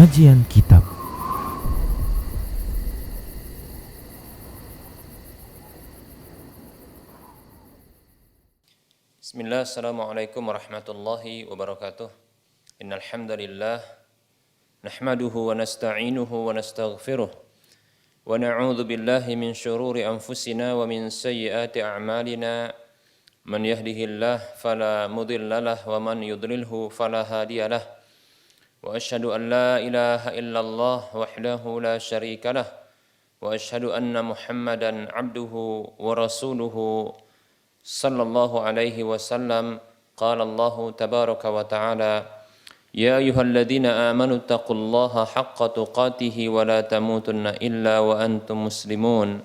Kajian Kitab. Bismillah, assalamualaikum warahmatullahi wabarakatuh. Innal hamdalillah nahmaduhu wa nasta'inuhu wa nastaghfiruh wa na'udzu billahi min shururi anfusina wa min sayyiati a'malina. Man yahdihillah fala mudhillalah wa man yudlilhu fala hadiyalah. Wa asyhadu an la ilaha illallah wahdahu la syarikalah wa asyhadu anna Muhammadan abduhu wa rasuluhu sallallahu alaihi wasallam. Qala Allahu tabaraka wa ta'ala, ya ayyuhalladzina amanu taqullaha haqqa tuqatih wa la tamutunna illa wa antum muslimun.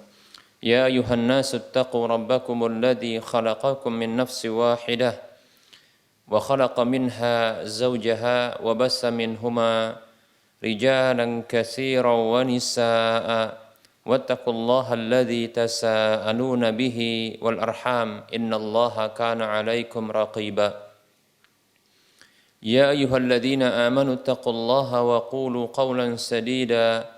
Ya ayyuhan nasu taqu rabbakumul ladzi khalaqakum min nafsin wahidah wa khalaqa minha zawjaha wa bassa minhuma rijalan katsiran wa nisaa'a wattaqullaha alladzi tasaaluna bihi wal arham innallaha kana 'alaikum raqiba. Ya ayyuhalladzina amanu taqullaha wa qulu qawlan sadida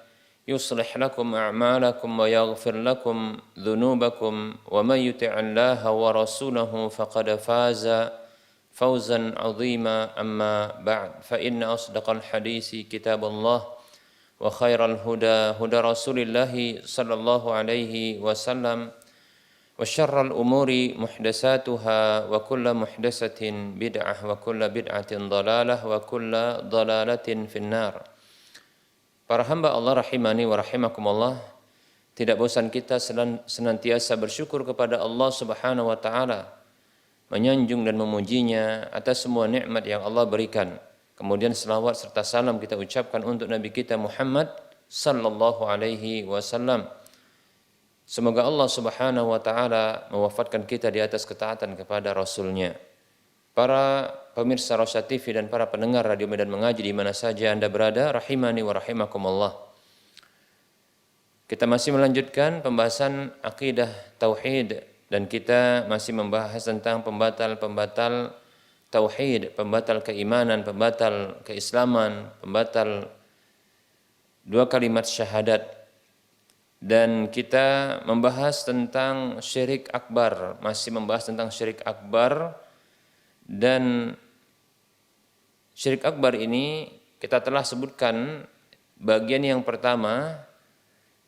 yuslih lakum a'malakum wa yaghfir lakum dhunubakum wa may yuti'illaha wa rasulahu faqad faza fawzan 'azima. Amma ba'd, fa inna asdaqal hadisi kitabullah wa khairal huda huda Rasulillahi sallallahu alaihi wasallam wa syarral umuri muhdatsatuha wa kullu muhdatsatin bid'ah wa kullu bid'atin dhalalah wa kullu dhalalatin finnar. Para hamba Allah rahimani wa rahimakumullah, tidak bosan kita senantiasa bersyukur kepada Allah Subhanahu wa taala, menyanjung dan memujinya atas semua nikmat yang Allah berikan. Kemudian selawat serta salam kita ucapkan untuk Nabi kita Muhammad sallallahu alaihi wasallam. Semoga Allah Subhanahu wa taala mewafatkan kita di atas ketaatan kepada Rasul-Nya. Para pemirsa Rosyad TV dan para pendengar Radio Medan Mengaji di mana saja Anda berada, rahimani wa rahimakumullah. Kita masih melanjutkan pembahasan akidah tauhid dan kita masih membahas tentang pembatal-pembatal tauhid, pembatal keimanan, pembatal keislaman, pembatal dua kalimat syahadat. Dan kita membahas tentang syirik akbar, masih membahas tentang syirik akbar. Dan syirik akbar ini kita telah sebutkan bagian yang pertama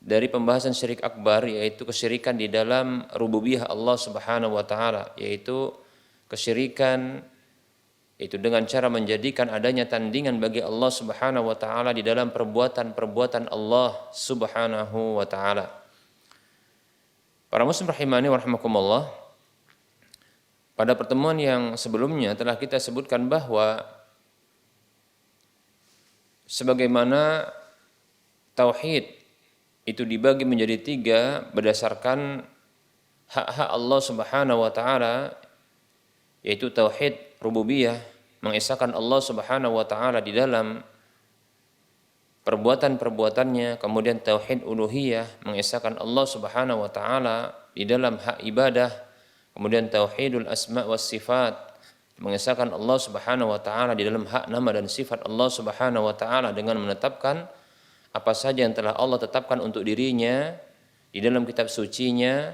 dari pembahasan syirik akbar, yaitu kesyirikan di dalam rububiyah Allah Subhanahu wa taala, yaitu kesyirikan itu dengan cara menjadikan adanya tandingan bagi Allah Subhanahu wa taala di dalam perbuatan-perbuatan Allah Subhanahu wa taala. Para muslim rahimani wa rahimakumullah, pada pertemuan yang sebelumnya telah kita sebutkan bahwa sebagaimana tauhid itu dibagi menjadi tiga berdasarkan hak-hak Allah Subhanahu wa taala, yaitu tauhid rububiyah, mengesahkan Allah Subhanahu wa taala di dalam perbuatan-perbuatannya, kemudian tauhid uluhiyah, mengesahkan Allah Subhanahu wa taala di dalam hak ibadah, kemudian tauhidul asma was sifat, mengesahkan Allah Subhanahu wa taala di dalam hak nama dan sifat Allah Subhanahu wa taala dengan menetapkan apa saja yang telah Allah tetapkan untuk dirinya di dalam kitab sucinya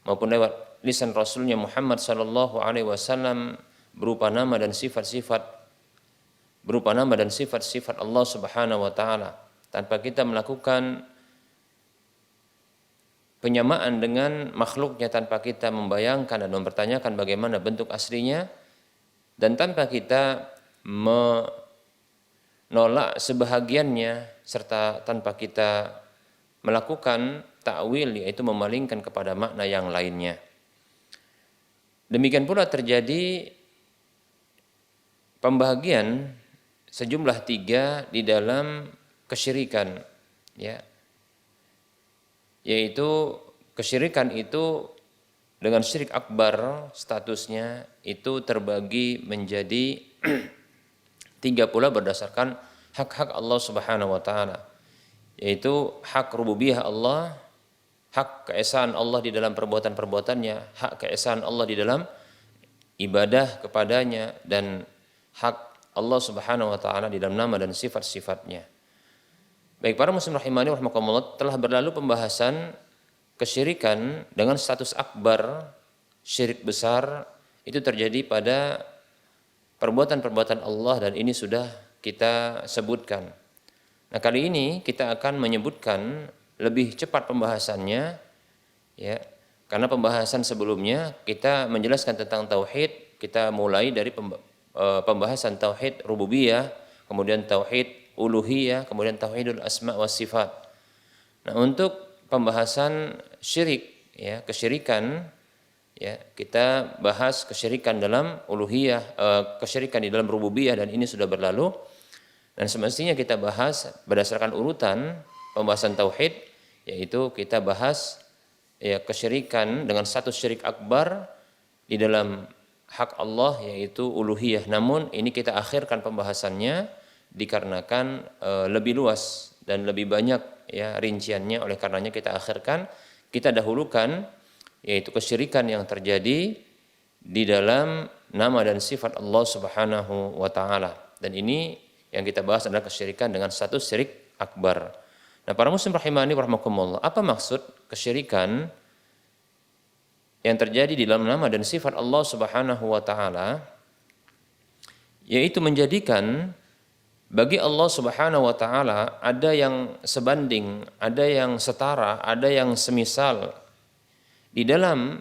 maupun lewat lisan Rasulnya Muhammad sallallahu alaihi wasallam berupa nama dan sifat-sifat Allah Subhanahu wa taala, tanpa kita melakukan penyamaan dengan makhluknya, tanpa kita membayangkan dan mempertanyakan bagaimana bentuk aslinya, dan tanpa kita menolak sebahagiannya, serta tanpa kita melakukan ta'wil, yaitu memalingkan kepada makna yang lainnya. Demikian pula terjadi pembahagian sejumlah tiga di dalam kesyirikan, ya, yaitu kesyirikan itu dengan syirik akbar statusnya itu terbagi menjadi tiga pula berdasarkan hak-hak Allah Subhanahu wa taala, yaitu hak rububiyah Allah, hak keesaan Allah di dalam perbuatan-perbuatannya, hak keesaan Allah di dalam ibadah kepadanya, dan hak Allah Subhanahu wa taala di dalam nama dan sifat-sifatnya. Baik para muslim rahimani rahimakumullah, telah berlalu pembahasan kesyirikan dengan status akbar, syirik besar itu terjadi pada perbuatan-perbuatan Allah dan ini sudah kita sebutkan. Nah, kali ini kita akan menyebutkan lebih cepat pembahasannya ya. Karena pembahasan sebelumnya kita menjelaskan tentang tauhid, kita mulai dari pembahasan tauhid rububiyah, kemudian tauhid uluhiyah, kemudian tauhidul asma wa sifat. Nah, untuk pembahasan syirik ya, kesyirikan ya, kita bahas kesyirikan dalam uluhiyah, kesyirikan di dalam rububiyah dan ini sudah berlalu. Dan semestinya kita bahas berdasarkan urutan pembahasan tauhid, yaitu kita bahas ya kesyirikan dengan status syirik akbar di dalam hak Allah yaitu uluhiyah. Namun ini kita akhirkan pembahasannya dikarenakan lebih luas dan lebih banyak ya rinciannya, oleh karenanya kita akhirkan, kita dahulukan yaitu kesyirikan yang terjadi di dalam nama dan sifat Allah Subhanahu wa taala. Dan ini yang kita bahas adalah kesyirikan dengan status syirik akbar. Nah, para muslim rahimani rahimakumullah, apa maksud kesyirikan yang terjadi di dalam nama dan sifat Allah Subhanahu wa taala? Yaitu menjadikan bagi Allah Subhanahu wa taala ada yang sebanding, ada yang setara, ada yang semisal di dalam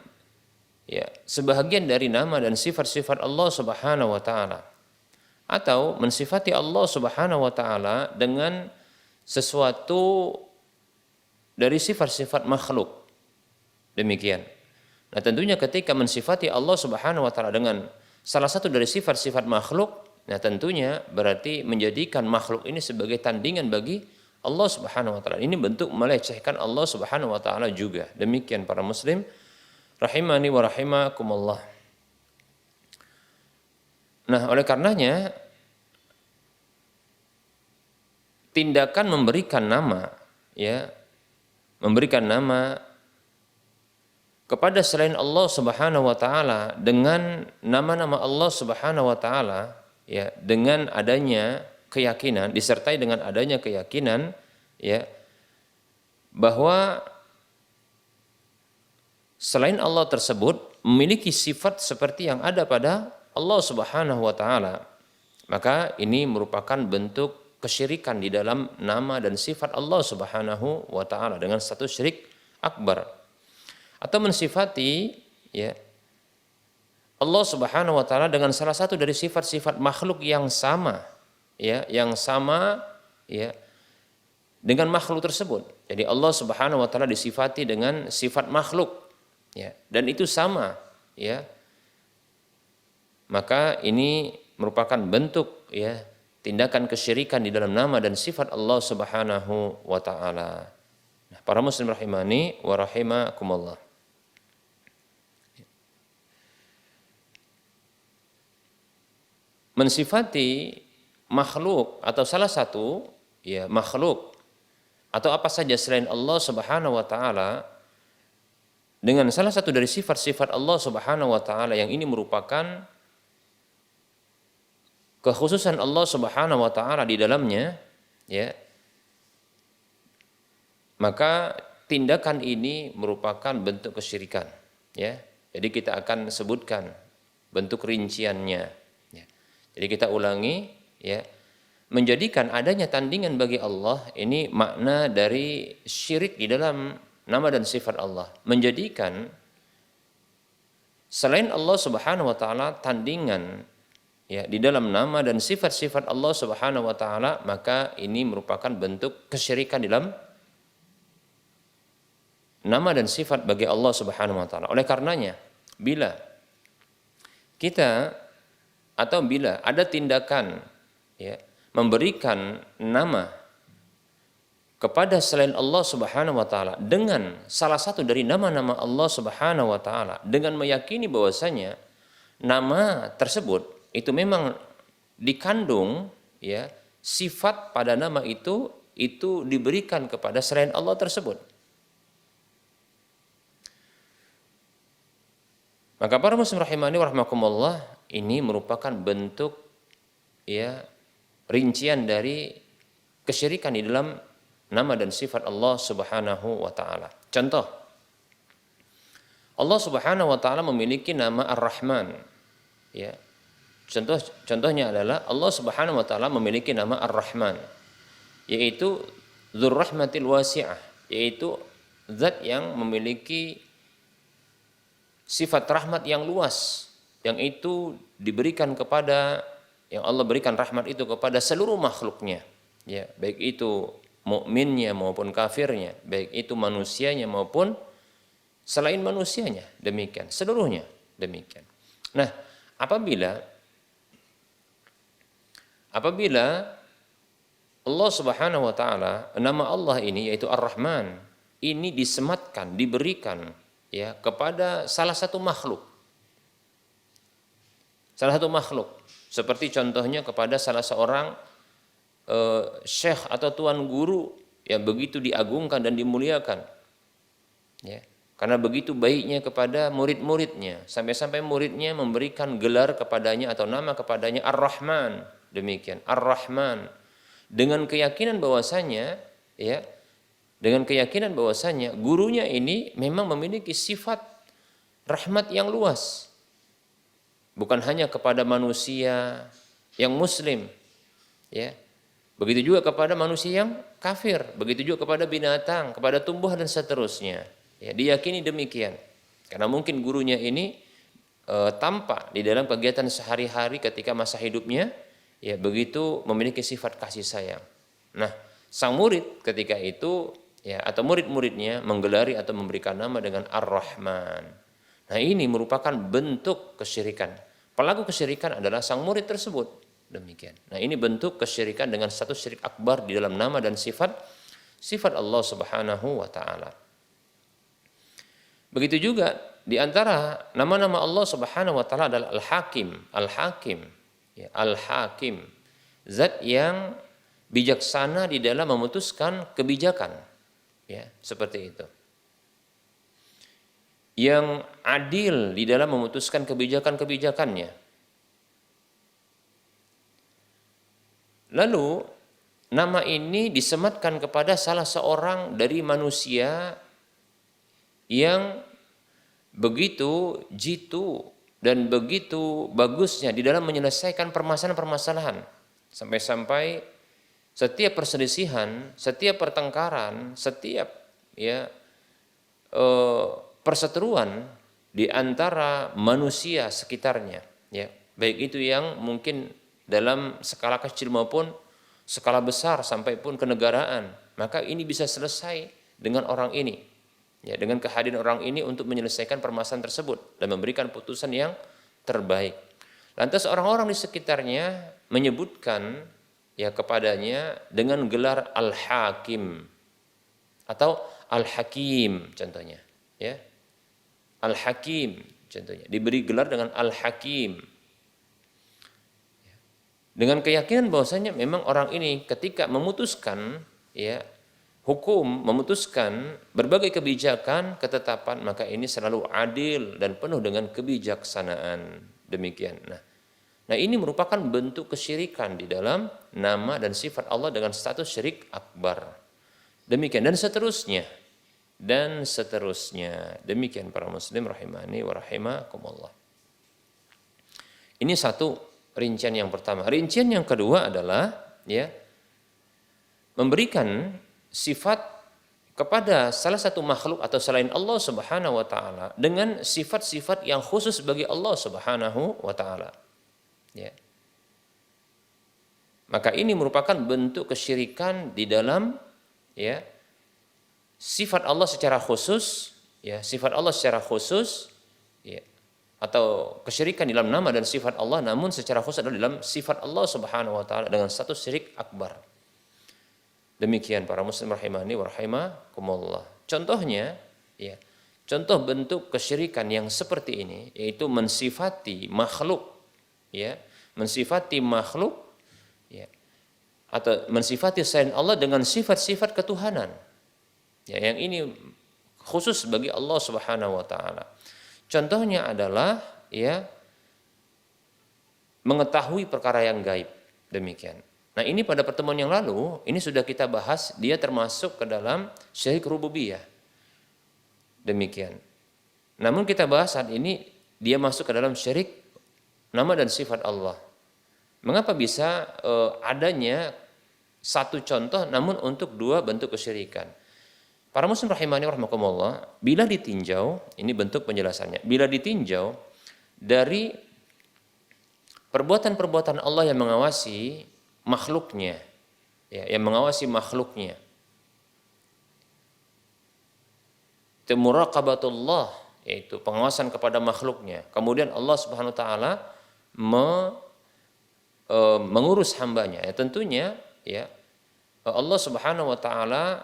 ya sebahagian dari nama dan sifat-sifat Allah Subhanahu wa taala, atau mensifati Allah Subhanahu wa taala dengan sesuatu dari sifat-sifat makhluk. Demikian. Nah, tentunya ketika mensifati Allah Subhanahu wa taala dengan salah satu dari sifat-sifat makhluk, nah tentunya berarti menjadikan makhluk ini sebagai tandingan bagi Allah Subhanahu wa taala. Ini bentuk melecehkan Allah Subhanahu wa taala juga. Demikian para muslim rahimani wa rahimakumullah. Nah, oleh karenanya tindakan memberikan nama ya, memberikan nama kepada selain Allah Subhanahu wa taala dengan nama-nama Allah Subhanahu wa taala ya, dengan adanya keyakinan, disertai dengan adanya keyakinan ya bahwa selain Allah tersebut memiliki sifat seperti yang ada pada Allah Subhanahu wa taala, maka ini merupakan bentuk kesyirikan di dalam nama dan sifat Allah Subhanahu wa taala dengan status syirik akbar. Atau mensifati ya Allah Subhanahu wa taala dengan salah satu dari sifat-sifat makhluk yang sama ya, yang sama ya dengan makhluk tersebut. Jadi Allah Subhanahu wa taala disifati dengan sifat makhluk ya, dan itu sama ya. Maka ini merupakan bentuk ya tindakan kesyirikan di dalam nama dan sifat Allah Subhanahu wa taala. Nah, para muslim rahimani wa rahimakumullah. Mensifati makhluk atau salah satu ya makhluk atau apa saja selain Allah Subhanahu wa taala dengan salah satu dari sifat-sifat Allah Subhanahu wa taala yang ini merupakan kekhususan Allah Subhanahu wa taala di dalamnya ya, maka tindakan ini merupakan bentuk kesyirikan ya. Jadi kita akan sebutkan bentuk rinciannya ya. Jadi kita ulangi ya, menjadikan adanya tandingan bagi Allah, ini makna dari syirik di dalam nama dan sifat Allah, menjadikan selain Allah Subhanahu wa taala tandingan ya di dalam nama dan sifat-sifat Allah Subhanahu wa taala, maka ini merupakan bentuk kesyirikan di dalam nama dan sifat bagi Allah Subhanahu wa taala. Oleh karenanya, bila kita atau bila ada tindakan ya memberikan nama kepada selain Allah Subhanahu wa taala dengan salah satu dari nama-nama Allah Subhanahu wa taala, dengan meyakini bahwasanya nama tersebut itu memang dikandung ya sifat pada nama itu diberikan kepada selain Allah tersebut. Maka para muslim rahimani wa rahimakumullah, ini merupakan bentuk ya rincian dari kesyirikan di dalam nama dan sifat Allah Subhanahu wa taala. Contoh, Allah Subhanahu wa taala memiliki nama Ar-Rahman. Ya. Contohnya adalah Allah Subhanahu wa taala memiliki nama Ar-Rahman, yaitu Dzur Rahmatil Wasi'ah, yaitu zat yang memiliki sifat rahmat yang luas, yang itu diberikan kepada, yang Allah berikan rahmat itu kepada seluruh makhluknya, ya, baik itu mukminnya maupun kafirnya, baik itu manusianya maupun selain manusianya, demikian, seluruhnya demikian. Nah, apabila Allah Subhanahu wa taala, nama Allah ini yaitu Ar-Rahman, ini disematkan, diberikan ya kepada salah satu makhluk. Salah satu makhluk, seperti contohnya kepada salah seorang syekh atau tuan guru yang begitu diagungkan dan dimuliakan. Ya, karena begitu baiknya kepada murid-muridnya, sampai-sampai muridnya memberikan gelar kepadanya atau nama kepadanya Ar-Rahman. Demikian, Ar-Rahman, dengan keyakinan bahwasanya, ya, dengan keyakinan bahwasanya gurunya ini memang memiliki sifat rahmat yang luas, bukan hanya kepada manusia yang muslim, ya, begitu juga kepada manusia yang kafir, begitu juga kepada binatang, kepada tumbuhan dan seterusnya. Ya, diyakini demikian, karena mungkin gurunya ini tampak di dalam kegiatan sehari-hari ketika masa hidupnya, ya, begitu memiliki sifat kasih sayang. Nah, sang murid ketika itu, ya, atau murid-muridnya menggelari atau memberikan nama dengan Ar-Rahman. Nah, ini merupakan bentuk kesyirikan. Pelaku kesyirikan adalah sang murid tersebut. Demikian. Nah, ini bentuk kesyirikan dengan satu syirik akbar di dalam nama dan sifat Allah Subhanahu wa taala. Begitu juga di antara nama-nama Allah Subhanahu wa taala adalah Al-Hakim. Al-Hakim, ya, Al-Hakim, zat yang bijaksana di dalam memutuskan kebijakan, ya, seperti itu. Yang adil di dalam memutuskan kebijakan-kebijakannya. Lalu nama ini disematkan kepada salah seorang dari manusia yang begitu jitu dan begitu bagusnya di dalam menyelesaikan permasalahan-permasalahan, sampai-sampai setiap perselisihan, setiap pertengkaran, setiap, ya, perseteruan di antara manusia sekitarnya, ya, baik itu yang mungkin dalam skala kecil maupun skala besar sampai pun kenegaraan, maka ini bisa selesai dengan orang ini, ya, dengan kehadiran orang ini untuk menyelesaikan permasalahan tersebut dan memberikan putusan yang terbaik. Lantas orang-orang di sekitarnya menyebutkan, ya, kepadanya dengan gelar Al-Hakim atau Al-Hakim contohnya, ya. Al-Hakim contohnya diberi gelar dengan Al-Hakim, dengan keyakinan bahwasanya memang orang ini ketika memutuskan, ya, hukum, memutuskan berbagai kebijakan, ketetapan, maka ini selalu adil dan penuh dengan kebijaksanaan. Demikian. Nah, ini merupakan bentuk kesyirikan di dalam nama dan sifat Allah dengan status syirik akbar. Demikian dan seterusnya. Dan seterusnya. Demikian para muslim rahimani wa rahimakumullah. Ini satu rincian yang pertama. Rincian yang kedua adalah, ya, memberikan sifat kepada salah satu makhluk atau selain Allah Subhanahu wa taala dengan sifat-sifat yang khusus bagi Allah Subhanahu wa taala. Ya. Maka ini merupakan bentuk kesyirikan di dalam, ya, sifat Allah secara khusus, ya, sifat Allah secara khusus, ya, atau kesyirikan dalam nama dan sifat Allah, namun secara khusus adalah dalam sifat Allah Subhanahu wa taala dengan status syirik akbar. Demikian para muslim rahimani wa rahimakumullah. Contohnya, ya, contoh bentuk kesyirikan yang seperti ini yaitu mensifati makhluk, ya, mensifati makhluk, ya, atau mensifati selain Allah dengan sifat-sifat ketuhanan. Ya, yang ini khusus bagi Allah Subhanahu wa taala. Contohnya adalah, ya, mengetahui perkara yang gaib. Demikian. Nah, ini pada pertemuan yang lalu ini sudah kita bahas, dia termasuk ke dalam syirik rububiyah. Demikian. Namun kita bahas saat ini dia masuk ke dalam syirik nama dan sifat Allah. Mengapa bisa adanya satu contoh namun untuk dua bentuk kesyirikan? Para muslim rahimani rahimakumullah, bila ditinjau, ini bentuk penjelasannya. Bila ditinjau dari perbuatan-perbuatan Allah yang mengawasi makhluknya, ya, yang mengawasi makhluknya, itu muraqabatullah, yaitu pengawasan kepada makhluknya. Kemudian Allah Subhanahu wa taala mengurus hambanya. Ya, tentunya ya Allah Subhanahu wa taala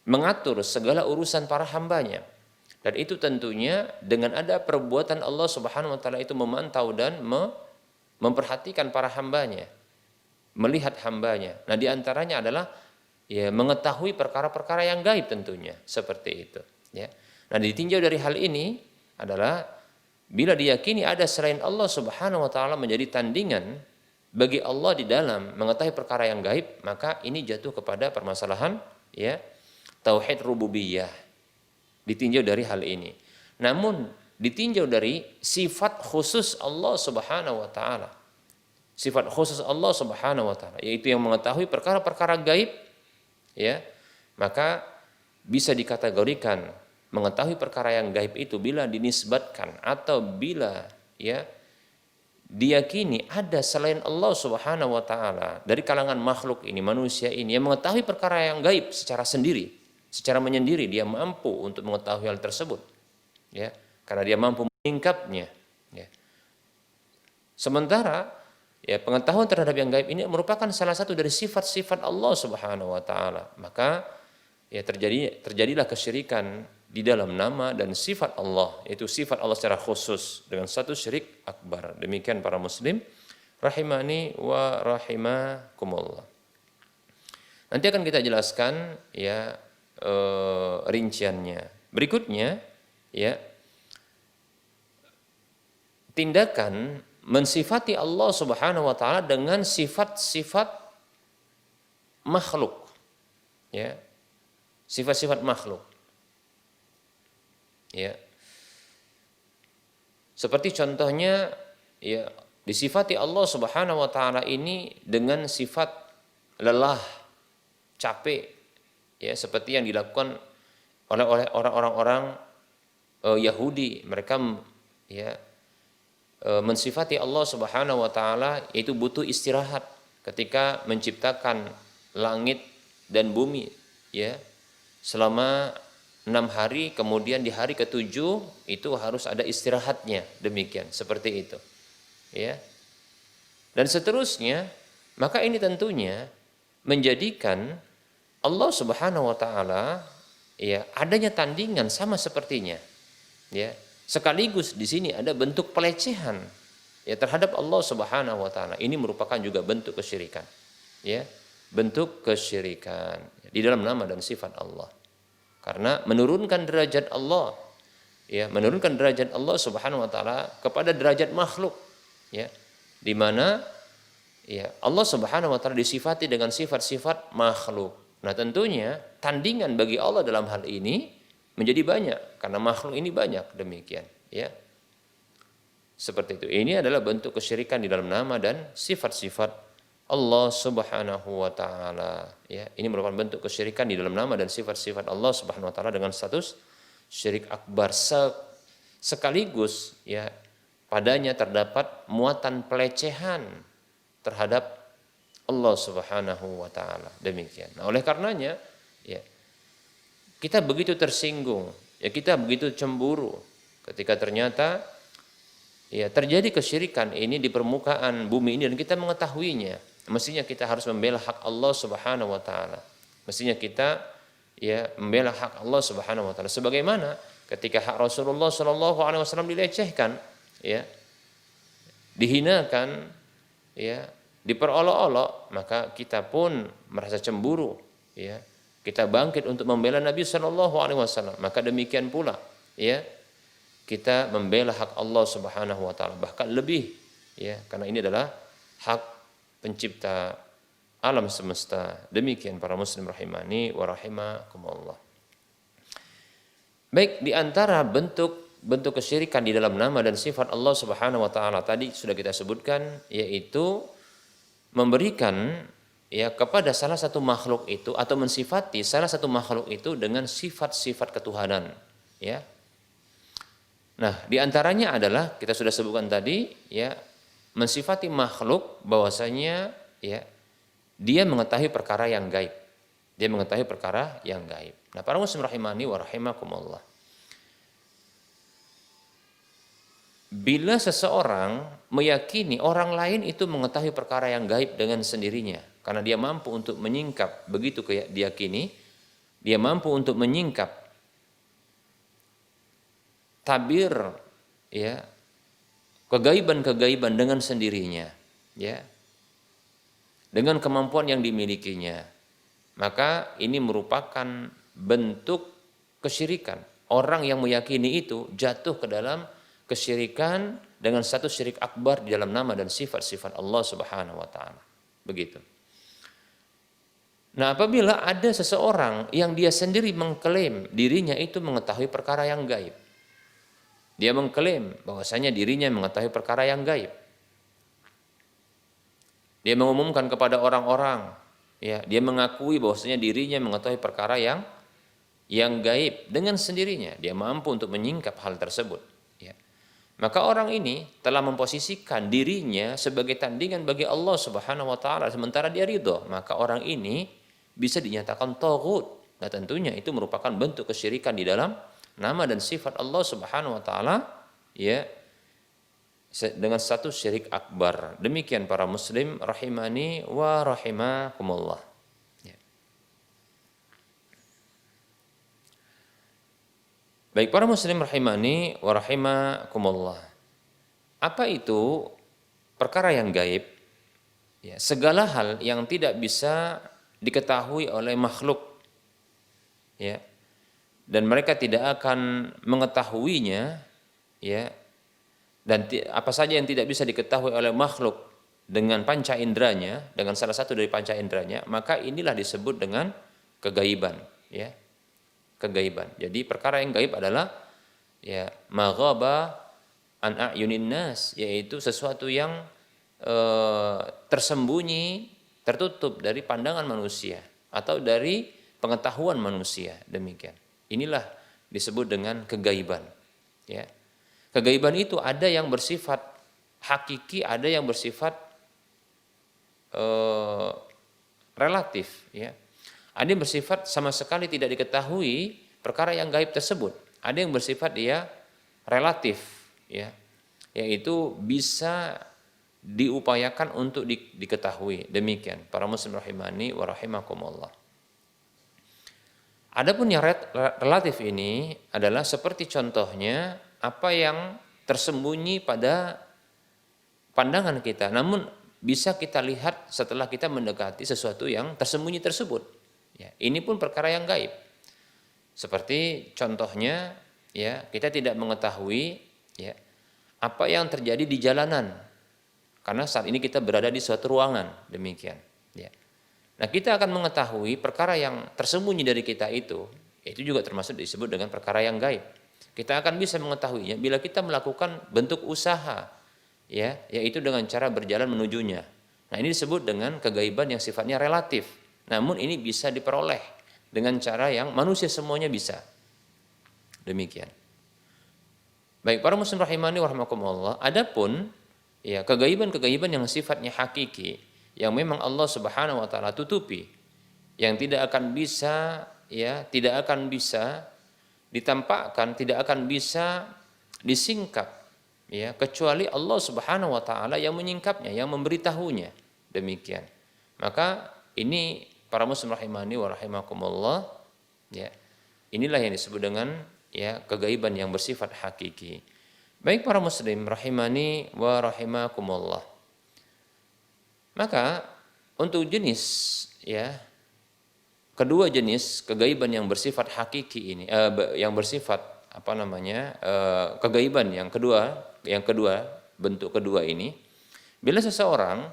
mengatur segala urusan para hambanya. Dan itu tentunya dengan ada perbuatan Allah Subhanahu wa taala itu memantau dan memperhatikan para hambanya, melihat hambanya. Nah, di antaranya adalah ya mengetahui perkara-perkara yang gaib tentunya, seperti itu, ya. Nah, ditinjau dari hal ini adalah bila diyakini ada selain Allah Subhanahu wa taala menjadi tandingan bagi Allah di dalam mengetahui perkara yang gaib, maka ini jatuh kepada permasalahan ya tauhid rububiyah. Ditinjau dari hal ini. Namun ditinjau dari sifat khusus Allah Subhanahu wa taala. Sifat khusus Allah Subhanahu wa taala yaitu yang mengetahui perkara-perkara gaib, ya. Maka bisa dikategorikan mengetahui perkara yang gaib itu bila dinisbatkan atau bila ya diyakini ada selain Allah Subhanahu wa taala dari kalangan makhluk ini, manusia ini yang mengetahui perkara yang gaib secara sendiri, secara menyendiri, dia mampu untuk mengetahui hal tersebut, ya, karena dia mampu menyingkapnya, ya. Sementara ya pengetahuan terhadap yang gaib ini merupakan salah satu dari sifat-sifat Allah Subhanahu wa taala. Maka ya terjadilah kesyirikan di dalam nama dan sifat Allah, yaitu sifat Allah secara khusus dengan satu syirik akbar. Demikian para muslim rahimani wa rahimakumullah. Nanti akan kita jelaskan ya rinciannya. Berikutnya ya tindakan mensifati Allah Subhanahu wa taala dengan sifat-sifat makhluk, ya, sifat-sifat makhluk, ya, seperti contohnya ya disifati Allah Subhanahu wa taala ini dengan sifat lelah, capek, ya, seperti yang dilakukan oleh orang-orang Yahudi. Mereka ya mensifati Allah Subhanahu wa taala yaitu butuh istirahat ketika menciptakan langit dan bumi, ya, selama 6 hari, kemudian di hari ke-7 itu harus ada istirahatnya, demikian, seperti itu, ya, dan seterusnya. Maka ini tentunya menjadikan Allah Subhanahu wa taala ya adanya tandingan sama sepertinya, ya. Sekaligus di sini ada bentuk pelecehan ya terhadap Allah Subhanahu wa taala. Ini merupakan juga bentuk kesyirikan. Ya, bentuk kesyirikan di dalam nama dan sifat Allah. Karena menurunkan derajat Allah, ya, menurunkan derajat Allah Subhanahu wa taala kepada derajat makhluk, ya. Di mana ya Allah Subhanahu wa taala disifati dengan sifat-sifat makhluk. Nah, tentunya tandingan bagi Allah dalam hal ini menjadi banyak karena makhluk ini banyak, demikian, ya. Seperti itu. Ini adalah bentuk kesyirikan di dalam nama dan sifat-sifat Allah Subhanahu wa taala, ya. Ini merupakan bentuk kesyirikan di dalam nama dan sifat-sifat Allah Subhanahu wa taala dengan status syirik akbar, sekaligus ya padanya terdapat muatan pelecehan terhadap Allah Subhanahu wa taala, demikian. Nah, oleh karenanya ya kita begitu tersinggung, ya kita begitu cemburu ketika ternyata ya terjadi kesyirikan ini di permukaan bumi ini dan kita mengetahuinya. Mestinya kita harus membela hak Allah Subhanahu wa taala. Mestinya kita ya membela hak Allah Subhanahu wa taala sebagaimana ketika hak Rasulullah sallallahu alaihi wasallam dilecehkan, ya, dihinakan, ya, diperolok-olok, maka kita pun merasa cemburu, ya. Kita bangkit untuk membela Nabi sallallahu alaihi wasallam. Maka demikian pula, ya, kita membela hak Allah Subhanahu wa taala, bahkan lebih, ya, karena ini adalah hak pencipta alam semesta. Demikian para muslim rahimani wa rahimakumullah. Baik, di antara bentuk kesyirikan di dalam nama dan sifat Allah Subhanahu wa taala tadi sudah kita sebutkan, yaitu memberikan ya kepada salah satu makhluk itu atau mensifati salah satu makhluk itu dengan sifat-sifat ketuhanan, ya. Nah, di antaranya adalah kita sudah sebutkan tadi, ya, mensifati makhluk bahwasanya ya dia mengetahui perkara yang gaib. Dia mengetahui perkara yang gaib. Nah, para muslim rahimani wa rahimakumullah. Bila seseorang meyakini orang lain itu mengetahui perkara yang gaib dengan sendirinya, karena dia mampu untuk menyingkap, begitu diyakini, dia mampu untuk menyingkap tabir ya kegaiban-kegaiban dengan sendirinya, ya, dengan kemampuan yang dimilikinya, maka ini merupakan bentuk kesyirikan. Orang yang meyakini itu jatuh ke dalam kesyirikan dengan satu syirik akbar di dalam nama dan sifat-sifat Allah Subhanahu wa taala. Begitu. Nah, apabila ada seseorang yang dia sendiri mengklaim dirinya itu mengetahui perkara yang gaib. Dia mengklaim bahwasanya dirinya mengetahui perkara yang gaib. Dia mengumumkan kepada orang-orang, ya, dia mengakui bahwasanya dirinya mengetahui perkara yang gaib dengan sendirinya. Dia mampu untuk menyingkap hal tersebut, ya. Maka orang ini telah memposisikan dirinya sebagai tandingan bagi Allah Subhanahu wa taala sementara dia ridho, maka orang ini bisa dinyatakan taghut. Nah, tentunya itu merupakan bentuk kesyirikan di dalam nama dan sifat Allah Subhanahu wa taala, ya, dengan satu syirik akbar. Demikian para muslim rahimani wa rahimakumullah. Ya. Baik para muslim rahimani wa rahimakumullah. Apa itu perkara yang gaib? Ya, segala hal yang tidak bisa diketahui oleh makhluk, ya, dan mereka tidak akan mengetahuinya, ya, dan apa saja yang tidak bisa diketahui oleh makhluk dengan panca inderanya, dengan salah satu dari panca inderanya, maka inilah disebut dengan kegaiban, ya, kegaiban. Jadi perkara yang gaib adalah ya maghaba an a'yunin nas, yaitu sesuatu yang tersembunyi, tertutup dari pandangan manusia atau dari pengetahuan manusia. Demikian. Inilah disebut dengan kegaiban, ya. Kegaiban itu ada yang bersifat hakiki, ada yang bersifat relatif, ya. Ada yang bersifat sama sekali tidak diketahui perkara yang gaib tersebut. Ada yang bersifat dia relatif, ya, yaitu bisa diupayakan untuk diketahui. Demikian para muslim rahimani wa rahimakumullah. Adapun yang relatif ini adalah seperti contohnya apa yang tersembunyi pada pandangan kita, namun bisa kita lihat setelah kita mendekati sesuatu yang tersembunyi tersebut. Ya, ini pun perkara yang gaib. Seperti contohnya, ya, kita tidak mengetahui, ya, apa yang terjadi di jalanan, karena saat ini kita berada di suatu ruangan. Demikian. Ya. Nah, kita akan mengetahui perkara yang tersembunyi dari kita itu juga termasuk disebut dengan perkara yang gaib. Kita akan bisa mengetahuinya bila kita melakukan bentuk usaha, ya, yaitu dengan cara berjalan menujunya. Nah, ini disebut dengan kegaiban yang sifatnya relatif. Namun ini bisa diperoleh dengan cara yang manusia semuanya bisa. Demikian. Baik para muslim rahimani wa rahimakumullah, adapun ya kegaiban-kegaiban yang sifatnya hakiki yang memang Allah Subhanahu wa taala tutupi, yang tidak akan bisa, ya, tidak akan bisa ditampakkan, tidak akan bisa disingkap, ya, kecuali Allah Subhanahu wa taala yang menyingkapnya, yang memberitahunya. Demikian. Maka ini para muslim rahimani wa rahimakumullah, ya, inilah yang disebut dengan, ya, kegaiban yang bersifat hakiki. Baik para muslim rahimani wa rahimakumullah. Maka untuk jenis, ya, kedua jenis kegaiban yang bersifat hakiki ini, yang bersifat apa namanya, kegaiban yang kedua bentuk kedua ini, bila seseorang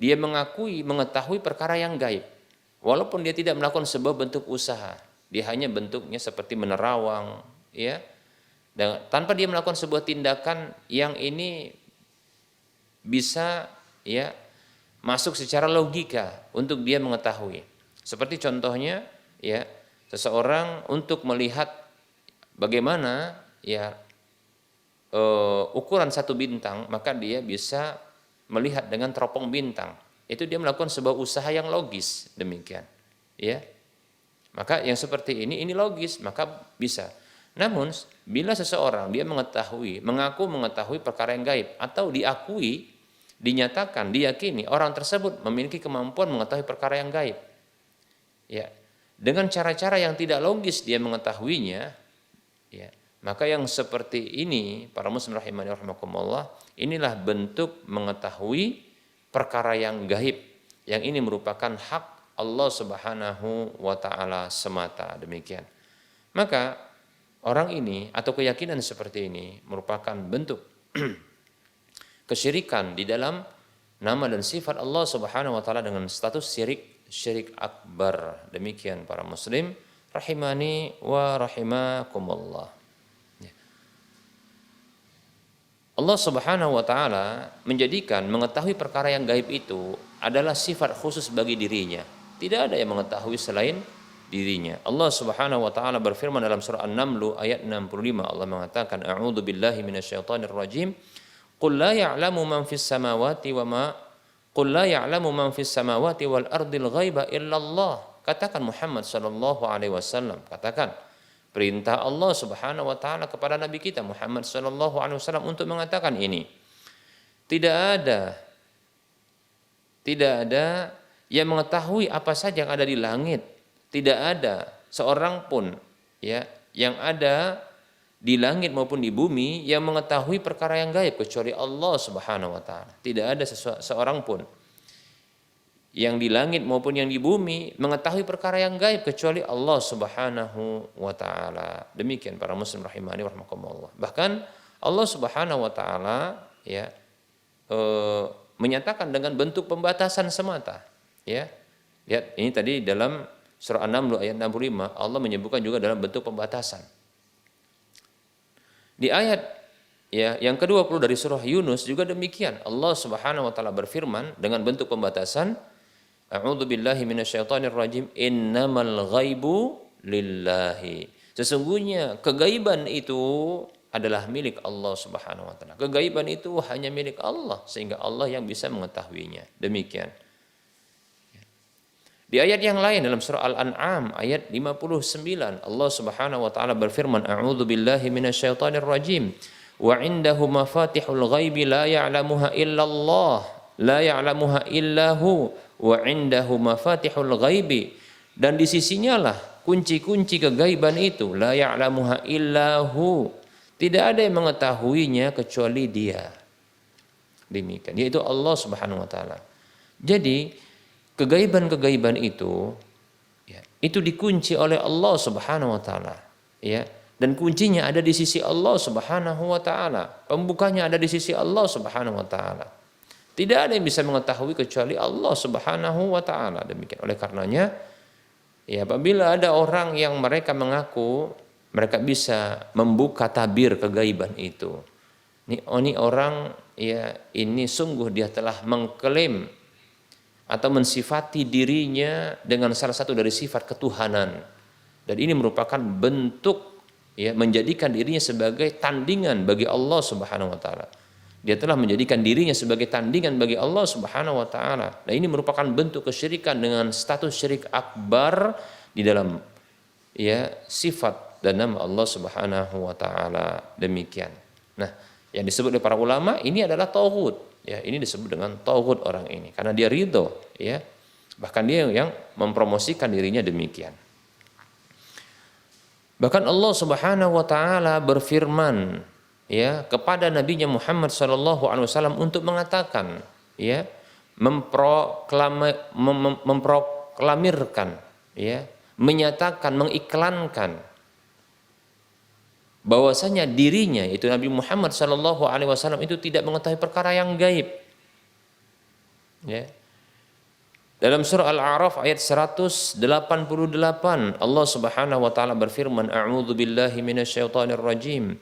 dia mengetahui perkara yang gaib. Walaupun dia tidak melakukan sebuah bentuk usaha, dia hanya bentuknya seperti menerawang, ya, dan tanpa dia melakukan sebuah tindakan yang ini bisa, ya, masuk secara logika untuk dia mengetahui. Seperti contohnya, ya, seseorang untuk melihat bagaimana, ya, ukuran satu bintang, maka dia bisa melihat dengan teropong bintang. Itu dia melakukan sebuah usaha yang logis, demikian, ya. Maka yang seperti ini logis, maka bisa. Namun bila seseorang dia mengaku mengetahui perkara yang gaib, atau diakui, dinyatakan, diyakini orang tersebut memiliki kemampuan mengetahui perkara yang gaib, ya, dengan cara-cara yang tidak logis dia mengetahuinya, ya, maka yang seperti ini, para muslim rahimani rahimakumullah, inilah bentuk mengetahui perkara yang gaib, yang ini merupakan hak Allah Subhanahu wa taala semata, demikian. Maka orang ini atau keyakinan seperti ini merupakan bentuk kesyirikan di dalam nama dan sifat Allah Subhanahu wa taala dengan status syirik akbar. Demikian para muslim rahimani wa rahimakumullah. Allah Subhanahu wa taala menjadikan mengetahui perkara yang gaib itu adalah sifat khusus bagi dirinya. Tidak ada yang mengetahui selain dirinya. Allah Subhanahu wa taala berfirman dalam surah An-Naml ayat 65, Allah mengatakan, A'udzu billahi minasyaitonir rajim. Qul la ya'lamu man fis samawati wal ardil ghaiba illallah. Katakan Muhammad sallallahu alaihi wasallam, katakan, perintah Allah Subhanahu wa taala kepada nabi kita Muhammad sallallahu alaihi wasallam untuk mengatakan ini. Tidak ada yang mengetahui apa saja yang ada di langit. Tidak ada seorang pun, ya, yang ada di langit maupun di bumi yang mengetahui perkara yang gaib kecuali Allah Subhanahu wa taala. Tidak ada seorang pun yang di langit maupun yang di bumi mengetahui perkara yang gaib kecuali Allah Subhanahu wa taala. Demikian para muslim rahimani wa rahimakumullah. Bahkan Allah Subhanahu wa taala, ya, menyatakan dengan bentuk pembatasan semata, ya. Lihat ini tadi dalam surah An-Naml ayat 65 Allah menyebutkan juga dalam bentuk pembatasan. Di ayat, ya, yang ke-20 dari surah Yunus juga demikian. Allah Subhanahu wa taala berfirman dengan bentuk pembatasan, A'udzu billahi minasyaitonir rajim. Innamal ghaibu lillahi. Sesungguhnya kegaiban itu adalah milik Allah Subhanahu wa taala. Kegaiban itu hanya milik Allah, sehingga Allah yang bisa mengetahuinya. Demikian. Di ayat yang lain dalam surah Al-An'am ayat 59 Allah Subhanahu wa taala berfirman, A'udzu billahi minasyaitonir rajim. Wa 'indahu mafatihul ghaibi la ya'lamuha illallah, la ya'lamuha illahu. Wa 'indahu mafatihul ghaibi, dan di sisinya lah kunci-kunci kegaiban itu, la ya'lamuha illahu, tidak ada yang mengetahuinya kecuali Dia. Demikian, yaitu Allah Subhanahu wa taala. Jadi kegaiban-kegaiban itu, ya, itu dikunci oleh Allah Subhanahu wa taala, ya, dan kuncinya ada di sisi Allah Subhanahu wa taala. Pembukanya ada di sisi Allah Subhanahu wa taala. Tidak ada yang bisa mengetahui kecuali Allah Subhanahu wa taala. Demikian. Oleh karenanya, ya, apabila ada orang yang mereka mengaku mereka bisa membuka tabir kegaiban itu, ini orang, ya, ini sungguh dia telah mengklaim atau mensifati dirinya dengan salah satu dari sifat ketuhanan, dan ini merupakan bentuk, ya, menjadikan dirinya sebagai tandingan bagi Allah Subhanahu wa taala. Dia telah menjadikan dirinya sebagai tandingan bagi Allah Subhanahu wa taala. Nah, ini merupakan bentuk kesyirikan dengan status syirik akbar di dalam, ya, sifat dan nama Allah Subhanahu wa taala. Demikian. Nah, yang disebut oleh para ulama ini adalah tauhid, ya, ini disebut dengan tauhid orang ini karena dia ridho, ya. Bahkan dia yang mempromosikan dirinya demikian. Bahkan Allah Subhanahu wa taala berfirman, ya, kepada nabinya Muhammad sallallahu alaihi wasallam untuk mengatakan, ya, memproklamirkan, ya, menyatakan, mengiklankan bahwasanya dirinya itu Nabi Muhammad sallallahu alaihi wasallam itu tidak mengetahui perkara yang gaib, ya, Dalam surah Al-A'raf ayat 188 Allah Subhanahu wa taala berfirman, A'udzu billahi minasyaitonir rajim.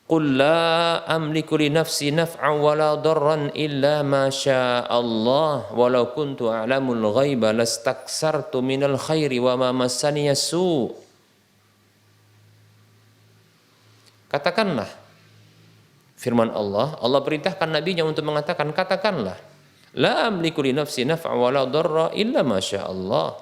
Qul la amliku li nafsi naf'an wala darran illa ma syaa Allah walau kuntu a'lamul ghaiba lastaksartu minal khairi wa ma massaniya su. Katakanlah, firman Allah, Allah perintahkan nabinya untuk mengatakan, katakanlah, la amliku li nafsi naf'an wala darra illa ma syaa Allah.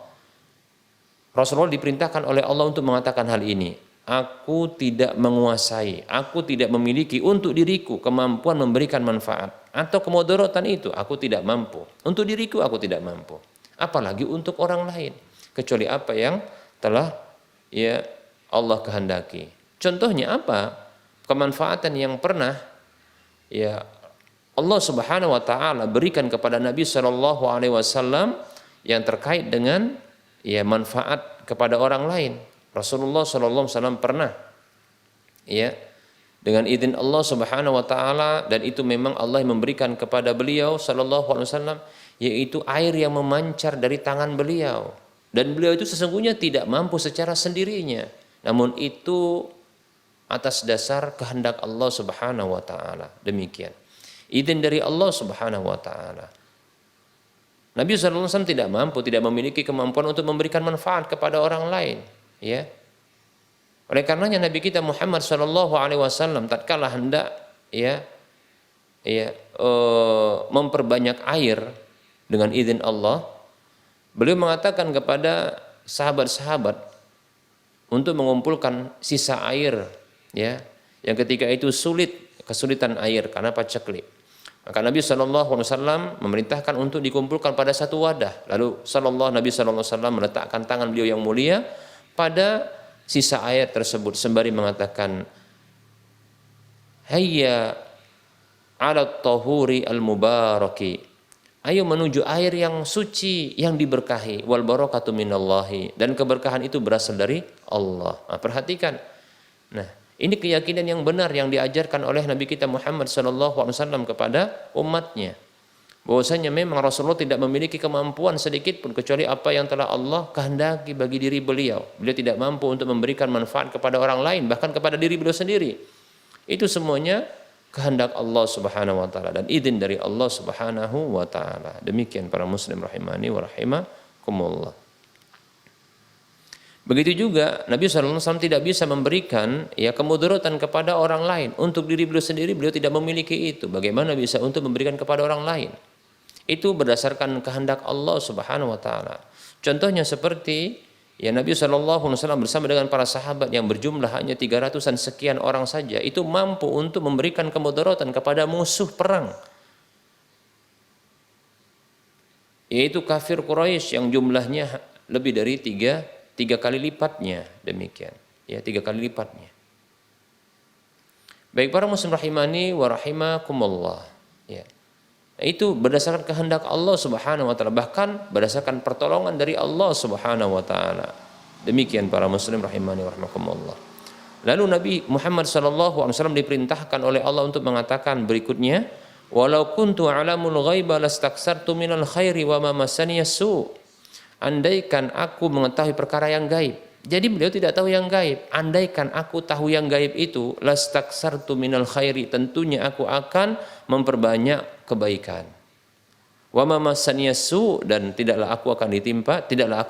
Rasulullah diperintahkan oleh Allah untuk mengatakan hal ini. Aku tidak menguasai, aku tidak memiliki untuk diriku kemampuan memberikan manfaat atau kemudaratan itu aku tidak mampu. Untuk diriku aku tidak mampu. Apalagi untuk orang lain, kecuali apa yang telah ya Allah kehendaki. Contohnya apa? Kemanfaatan yang pernah ya Allah Subhanahu wa taala berikan kepada Nabi sallallahu alaihi wasallam yang terkait dengan ya manfaat kepada orang lain. Rasulullah sallallahu alaihi wasallam pernah ya dengan izin Allah Subhanahu wa taala, dan itu memang Allah yang memberikan kepada beliau sallallahu alaihi wasallam, yaitu air yang memancar dari tangan beliau, dan beliau itu sesungguhnya tidak mampu secara sendirinya, namun itu atas dasar kehendak Allah Subhanahu wa taala. Demikian izin dari Allah Subhanahu wa taala. Nabi sallallahu alaihi wasallam tidak mampu, tidak memiliki kemampuan untuk memberikan manfaat kepada orang lain. Ya, oleh karenanya Nabi kita Muhammad Shallallahu Alaihi Wasallam tatkala hendak memperbanyak air dengan izin Allah, beliau mengatakan kepada sahabat-sahabat untuk mengumpulkan sisa air, ya, yang ketika itu kesulitan air karena paceklik. Maka Nabi Shallallahu Alaihi Wasallam memerintahkan untuk dikumpulkan pada satu wadah. Lalu Nabi Shallallahu Alaihi Wasallam meletakkan tangan beliau yang mulia pada sisa air tersebut sembari mengatakan, hayya ala tahuri al mubaraki, ayo menuju air yang suci yang diberkahi, wal barakatu minallahi, dan keberkahan itu berasal dari Allah. Nah, perhatikan, nah ini keyakinan yang benar yang diajarkan oleh Nabi kita Muhammad SAW kepada umatnya, bahwasanya memang Rasulullah tidak memiliki kemampuan sedikit pun kecuali apa yang telah Allah kehendaki bagi diri beliau. Beliau tidak mampu untuk memberikan manfaat kepada orang lain, bahkan kepada diri beliau sendiri. Itu semuanya kehendak Allah Subhanahu wa taala dan izin dari Allah Subhanahu wa taala. Demikian para muslim rahimani wa rahimakumullah. Begitu juga Nabi SAW tidak bisa memberikan ya kemudaratan kepada orang lain. Untuk diri beliau sendiri beliau tidak memiliki itu. Bagaimana bisa untuk memberikan kepada orang lain? Itu berdasarkan kehendak Allah Subhanahu wa taala. Contohnya seperti ya Nabi SAW bersama dengan para sahabat yang berjumlah hanya 300-an sekian orang saja, itu mampu untuk memberikan kemudaratan kepada musuh perang, yaitu kafir Quraisy yang jumlahnya lebih dari tiga kali lipatnya. Demikian ya, 3 kali lipatnya. Baik para muslim rahimani wa rahimakumullah, ya. Itu berdasarkan kehendak Allah Subhanahu wa taala, bahkan berdasarkan pertolongan dari Allah Subhanahu wa taala. Demikian para muslim rahimani wa rahimakumullah. Lalu Nabi Muhammad sallallahu alaihi wasallam diperintahkan oleh Allah untuk mengatakan berikutnya, walau kuntu a'lamul ghaiba lastaksartu minal khairi wa ma massaniya su. Andaikan aku mengetahui perkara yang gaib. Jadi beliau tidak tahu yang gaib. Andaikan aku tahu yang gaib itu, lastaksartu minal khairi, tentunya aku akan memperbanyak kebaikan. Wa ma massaniya su, dan tidaklah aku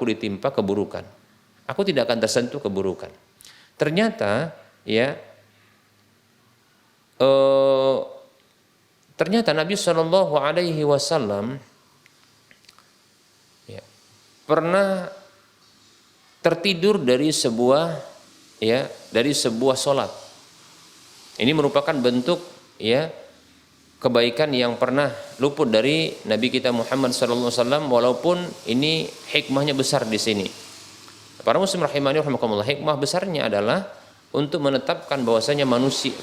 ditimpa keburukan. Aku tidak akan tersentuh keburukan. Ternyata ya ternyata Nabi Shallallahu alaihi wasallam ya, pernah tertidur dari sebuah solat. Ini merupakan bentuk ya kebaikan yang pernah luput dari Nabi kita Muhammad SAW, walaupun ini hikmahnya besar di sini. Para muslim rahimani rahimakumullah, hikmah besarnya adalah untuk menetapkan bahwasanya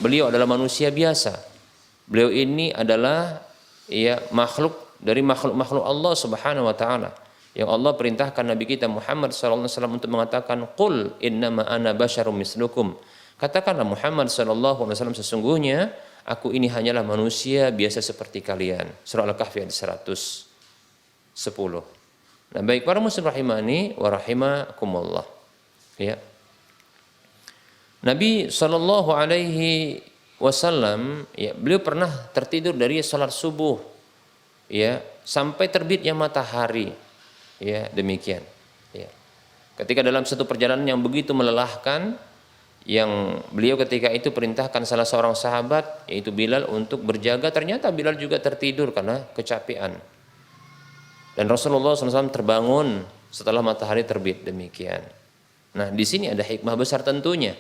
beliau adalah manusia biasa. Beliau ini adalah ya makhluk dari makhluk Allah Subhanahu wa taala, yang Allah perintahkan Nabi kita Muhammad SAW untuk mengatakan, Qul innama ana basyarum mislukum. Katakanlah Muhammad SAW, sesungguhnya aku ini hanyalah manusia biasa seperti kalian. Surah Al-Kahfi ayat 110. Nah, baik para muslim rahimani wa rahimakumullah. Ya. Nabi Shallallahu Alaihi Wasallam, ya, beliau pernah tertidur dari salat subuh, ya, sampai terbitnya matahari, ya, demikian. Ya. Ketika dalam satu perjalanan yang begitu melelahkan, yang beliau ketika itu perintahkan salah seorang sahabat yaitu Bilal untuk berjaga, ternyata Bilal juga tertidur karena kecapean. Dan Rasulullah SAW terbangun setelah matahari terbit, demikian. Nah, di sini ada hikmah besar tentunya,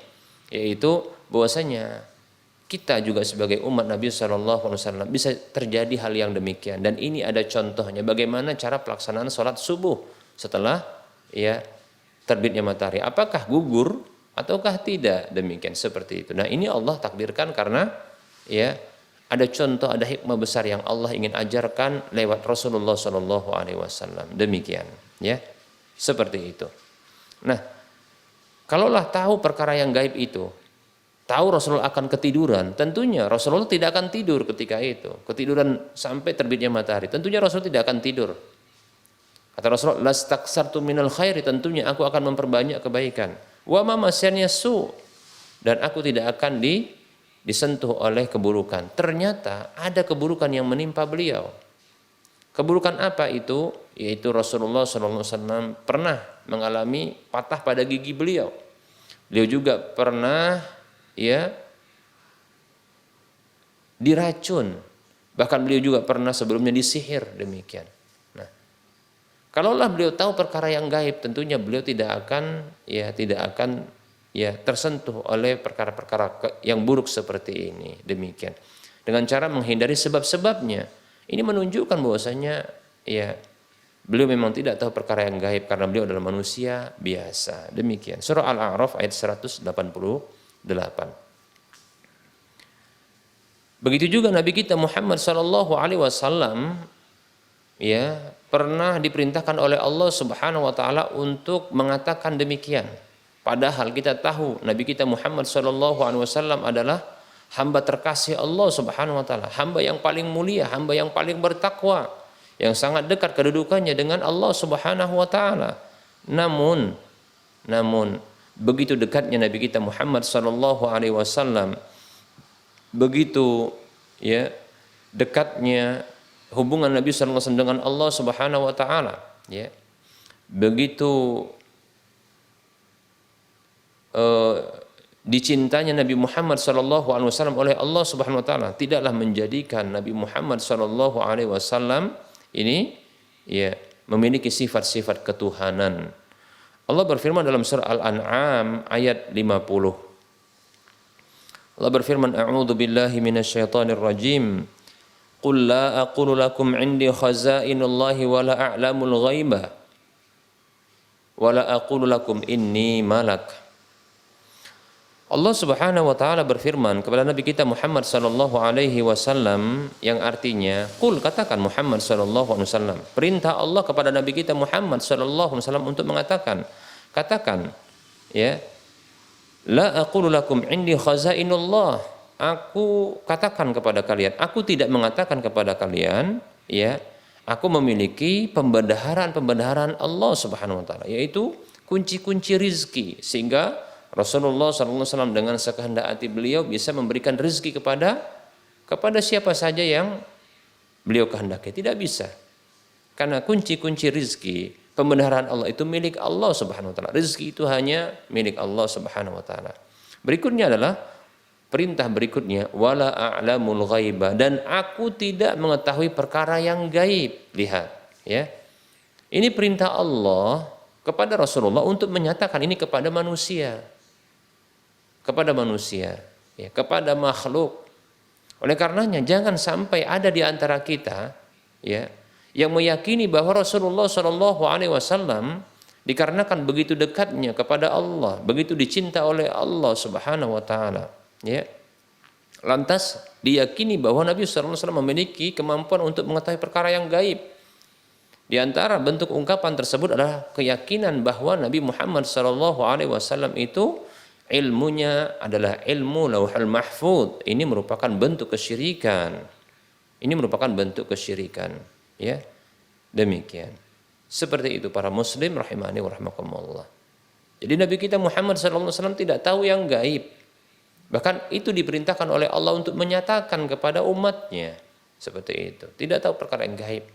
yaitu bahwasanya kita juga sebagai umat Nabi SAW bisa terjadi hal yang demikian. Dan ini ada contohnya bagaimana cara pelaksanaan sholat subuh setelah, ya, terbitnya matahari. Apakah gugur ataukah tidak, demikian, seperti itu. Nah, ini Allah takdirkan karena, ya, ada contoh, ada hikmah besar yang Allah ingin ajarkan lewat Rasulullah SAW. Demikian, ya, seperti itu. Nah, kalaulah tahu perkara yang gaib itu, tahu Rasulullah akan ketiduran, tentunya Rasulullah tidak akan tidur ketika itu. Ketiduran sampai terbitnya matahari, tentunya Rasulullah tidak akan tidur. Kata Rasulullah, lastaksartu minal khairi, tentunya aku akan memperbanyak kebaikan. Wa ma masyaniya su, dan aku tidak akan disentuh oleh keburukan. Ternyata ada keburukan yang menimpa beliau. Keburukan apa itu? Yaitu Rasulullah SAW pernah mengalami patah pada gigi beliau. Beliau juga pernah, ya, diracun. Bahkan beliau juga pernah sebelumnya disihir, demikian. Nah, kalaulah beliau tahu perkara yang gaib, tentunya beliau tidak akan tersentuh oleh perkara-perkara yang buruk seperti ini, demikian. Dengan cara menghindari sebab-sebabnya. Ini menunjukkan bahwasanya, ya, beliau memang tidak tahu perkara yang gaib karena beliau adalah manusia biasa, demikian. Surah Al-A'raf ayat 188. Begitu juga Nabi kita Muhammad sallallahu alaihi wasallam, ya, pernah diperintahkan oleh Allah Subhanahu wa taala untuk mengatakan demikian. Padahal kita tahu Nabi kita Muhammad sallallahu alaihi wasallam adalah hamba terkasih Allah Subhanahu wa taala, hamba yang paling mulia, hamba yang paling bertakwa, yang sangat dekat kedudukannya dengan Allah Subhanahu wa taala. Namun begitu dekatnya Nabi kita Muhammad sallallahu alaihi wasallam, begitu, ya, dekatnya hubungan Nabi sallallahu alaihi wasallam dengan Allah Subhanahu wa taala, ya. Begitu dicintanya Nabi Muhammad sallallahu alaihi wasallam oleh Allah Subhanahu wa taala, tidaklah menjadikan Nabi Muhammad sallallahu alaihi wasallam ini, ya, memiliki sifat-sifat ketuhanan. Allah berfirman dalam surah Al-An'am ayat 50. Allah berfirman, a'udzu billahi minasyaitonir rajim. Qul la aqulu lakum 'indi khazainullahi wa la a'lamul ghaiba wa la aqulu lakum inni malak. Allah Subhanahu wa taala berfirman kepada Nabi kita Muhammad sallallahu alaihi wasallam, yang artinya, qul, katakan Muhammad sallallahu alaihi wasallam. Perintah Allah kepada Nabi kita Muhammad sallallahu alaihi wasallam untuk mengatakan, katakan, ya, la aqulu lakum 'indi khazainullah. Aku katakan kepada kalian, aku tidak mengatakan kepada kalian, ya, aku memiliki pembendaharaan Allah Subhanahu wa taala, yaitu kunci-kunci rizki, sehingga Rasulullah SAW dengan sekehendak hati beliau bisa memberikan rezeki kepada siapa saja yang beliau kehendaki. Tidak bisa, karena kunci-kunci rezeki, pembendaharaan Allah itu milik Allah Subhanahu wa taala. Rezeki itu hanya milik Allah Subhanahu wa taala. Berikutnya adalah perintah berikutnya, wala a'lamul ghaiba, dan aku tidak mengetahui perkara yang gaib. Lihat, ya. Ini perintah Allah kepada Rasulullah untuk menyatakan ini kepada manusia. Ya, kepada makhluk. Oleh karenanya jangan sampai ada di antara kita, ya, yang meyakini bahwa Rasulullah Shallallahu Alaihi Wasallam dikarenakan begitu dekatnya kepada Allah, begitu dicinta oleh Allah Subhanahu Wa Taala, ya, lantas diyakini bahwa Nabi Sallallahu Alaihi Wasallam memiliki kemampuan untuk mengetahui perkara yang gaib. Di antara bentuk ungkapan tersebut adalah keyakinan bahwa Nabi Muhammad Sallallahu Alaihi Wasallam itu ilmunya adalah ilmu Lauhul Mahfuz. Ini merupakan bentuk kesyirikan. Ya, demikian. Seperti itu para muslim rahimani wa rahimakumullah. Jadi Nabi kita Muhammad SAW tidak tahu yang gaib. Bahkan itu diperintahkan oleh Allah untuk menyatakan kepada umatnya. Seperti itu. Tidak tahu perkara yang gaib.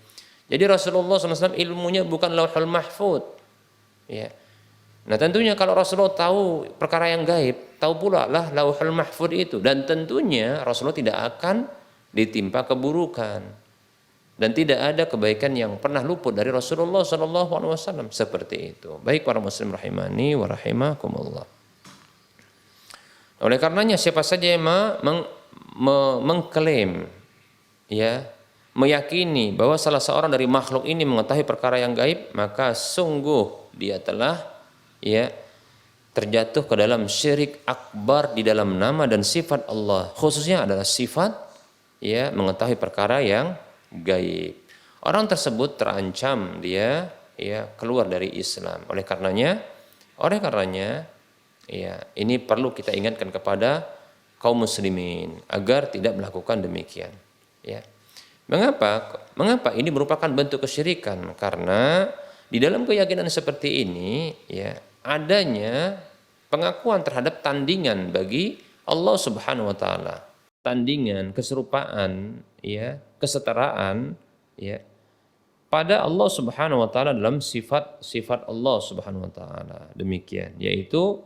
Jadi Rasulullah SAW ilmunya bukan lauhul mahfud. Ya. Nah tentunya kalau Rasulullah tahu perkara yang gaib, tahu pula lah lauhul mahfud itu. Dan tentunya Rasulullah tidak akan ditimpa keburukan. Dan tidak ada kebaikan yang pernah luput dari Rasulullah SAW. Seperti itu. Baik para muslim rahimani wa rahimakumullah. Oleh karenanya siapa saja yang mengklaim, ya, meyakini bahwa salah seorang dari makhluk ini mengetahui perkara yang gaib, maka sungguh dia telah, ya, terjatuh ke dalam syirik akbar di dalam nama dan sifat Allah. Khususnya adalah sifat, ya, mengetahui perkara yang gaib. Orang tersebut terancam dia, ya, keluar dari Islam. Oleh karenanya, ya, ini perlu kita ingatkan kepada kaum muslimin agar tidak melakukan demikian. Ya. Mengapa ini merupakan bentuk kesyirikan? Karena di dalam keyakinan seperti ini, ya, adanya pengakuan terhadap tandingan bagi Allah Subhanahu wa taala. Tandingan, keserupaan, ya, kesetaraan, ya, pada Allah Subhanahu wa taala dalam sifat Allah Subhanahu wa taala. Demikian, yaitu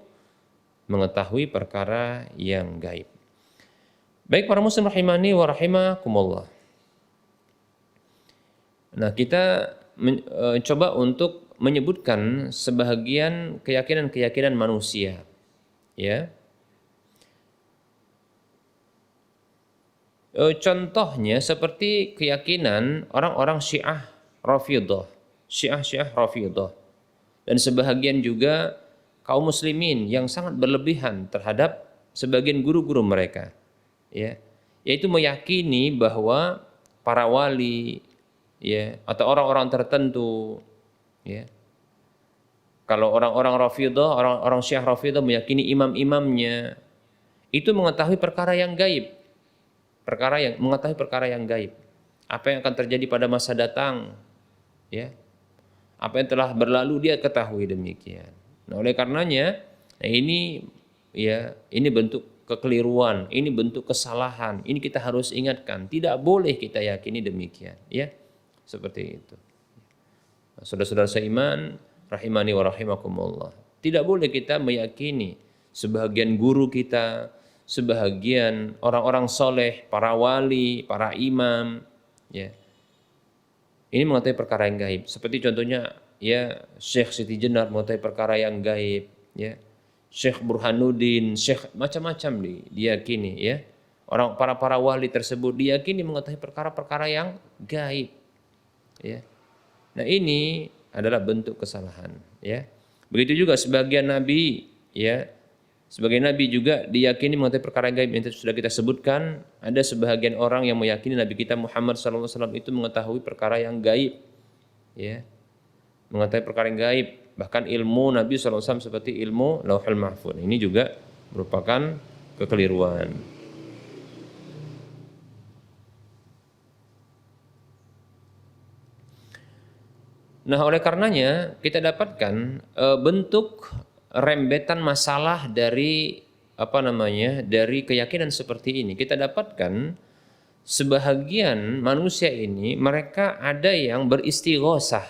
mengetahui perkara yang gaib. Baik para muslim rahimani wa rahimakumullah. Nah, kita coba untuk menyebutkan sebahagian keyakinan-keyakinan manusia, ya. Contohnya seperti keyakinan orang-orang Syiah Rafidhah, Syiah Rafidhah, dan sebahagian juga kaum muslimin yang sangat berlebihan terhadap sebagian guru-guru mereka, ya, yaitu meyakini bahwa para wali, ya, atau orang-orang tertentu, ya, kalau orang-orang Rafidhah, orang-orang Syiah Rafidhah meyakini imam-imamnya itu mengetahui perkara yang gaib, mengetahui perkara yang gaib, apa yang akan terjadi pada masa datang, ya, apa yang telah berlalu dia ketahui demikian. Nah, oleh karenanya, ini, ya, ini bentuk kekeliruan, ini bentuk kesalahan. Ini kita harus ingatkan, tidak boleh kita yakini demikian, ya. Seperti itu. Nah, saudara-saudara seiman rahimani wa rahimakumullah. Tidak boleh kita meyakini sebahagian guru kita, sebahagian orang-orang soleh, para wali, para imam, ya, ini mengetahui perkara yang gaib. Seperti contohnya, ya, Syekh Siti Jenar mengetahui perkara yang gaib, ya. Syekh Burhanuddin, Syekh macam-macam diyakini, ya. Para wali tersebut diyakini mengetahui perkara-perkara yang gaib, ya. Nah, ini adalah bentuk kesalahan, ya. Begitu juga sebagian nabi, ya. Sebagian nabi juga diyakini mengetahui perkara yang gaib yang sudah kita sebutkan. Ada sebahagian orang yang meyakini Nabi kita Muhammad SAW itu mengetahui perkara yang gaib, ya. Mengetahui perkara yang gaib, bahkan ilmu Nabi SAW seperti ilmu Lauhul Mahfuz. Ini juga merupakan kekeliruan. Nah, oleh karenanya kita dapatkan bentuk rembetan masalah dari dari keyakinan seperti ini. Kita dapatkan sebahagian manusia ini mereka ada yang beristighosah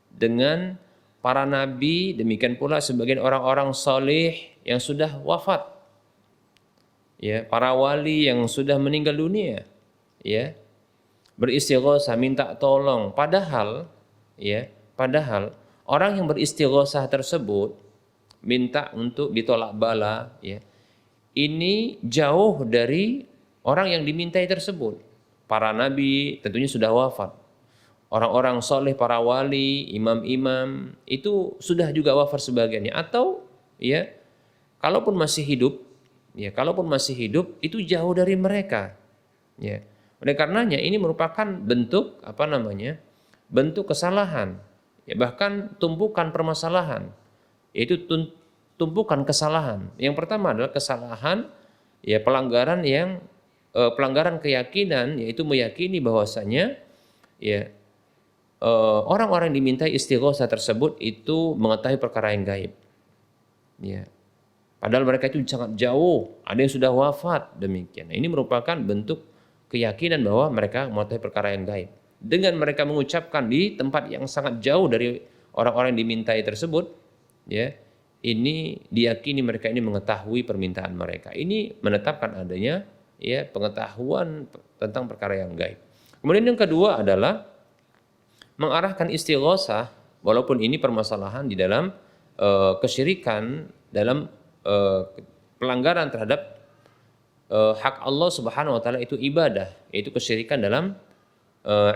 dengan para nabi, demikian pula sebagian orang-orang soleh yang sudah wafat, ya, para wali yang sudah meninggal dunia, ya, beristighosah, minta tolong, padahal orang yang beristighosah tersebut minta untuk ditolak bala, ya, ini jauh dari orang yang dimintai tersebut. Para nabi tentunya sudah wafat. Orang-orang soleh, para wali, imam-imam itu sudah juga wafat sebagiannya, atau, ya, kalaupun masih hidup itu jauh dari mereka, ya. Oleh karenanya ini merupakan bentuk bentuk kesalahan, ya, bahkan tumpukan permasalahan, yaitu tumpukan kesalahan. Yang pertama adalah kesalahan, ya, pelanggaran keyakinan, yaitu meyakini bahwasanya, ya, orang-orang yang dimintai istighosah tersebut itu mengetahui perkara yang gaib. Ya. Padahal mereka itu sangat jauh, ada yang sudah wafat, demikian. Nah, ini merupakan bentuk keyakinan bahwa mereka mengetahui perkara yang gaib. Dengan mereka mengucapkan di tempat yang sangat jauh dari orang-orang yang dimintai tersebut, ya, ini diyakini mereka ini mengetahui permintaan mereka. Ini menetapkan adanya ya pengetahuan tentang perkara yang gaib. Kemudian yang kedua adalah mengarahkan istighosah, walaupun ini permasalahan di dalam kesyirikan, dalam pelanggaran terhadap hak Allah Subhanahu wa taala, itu ibadah, yaitu kesyirikan dalam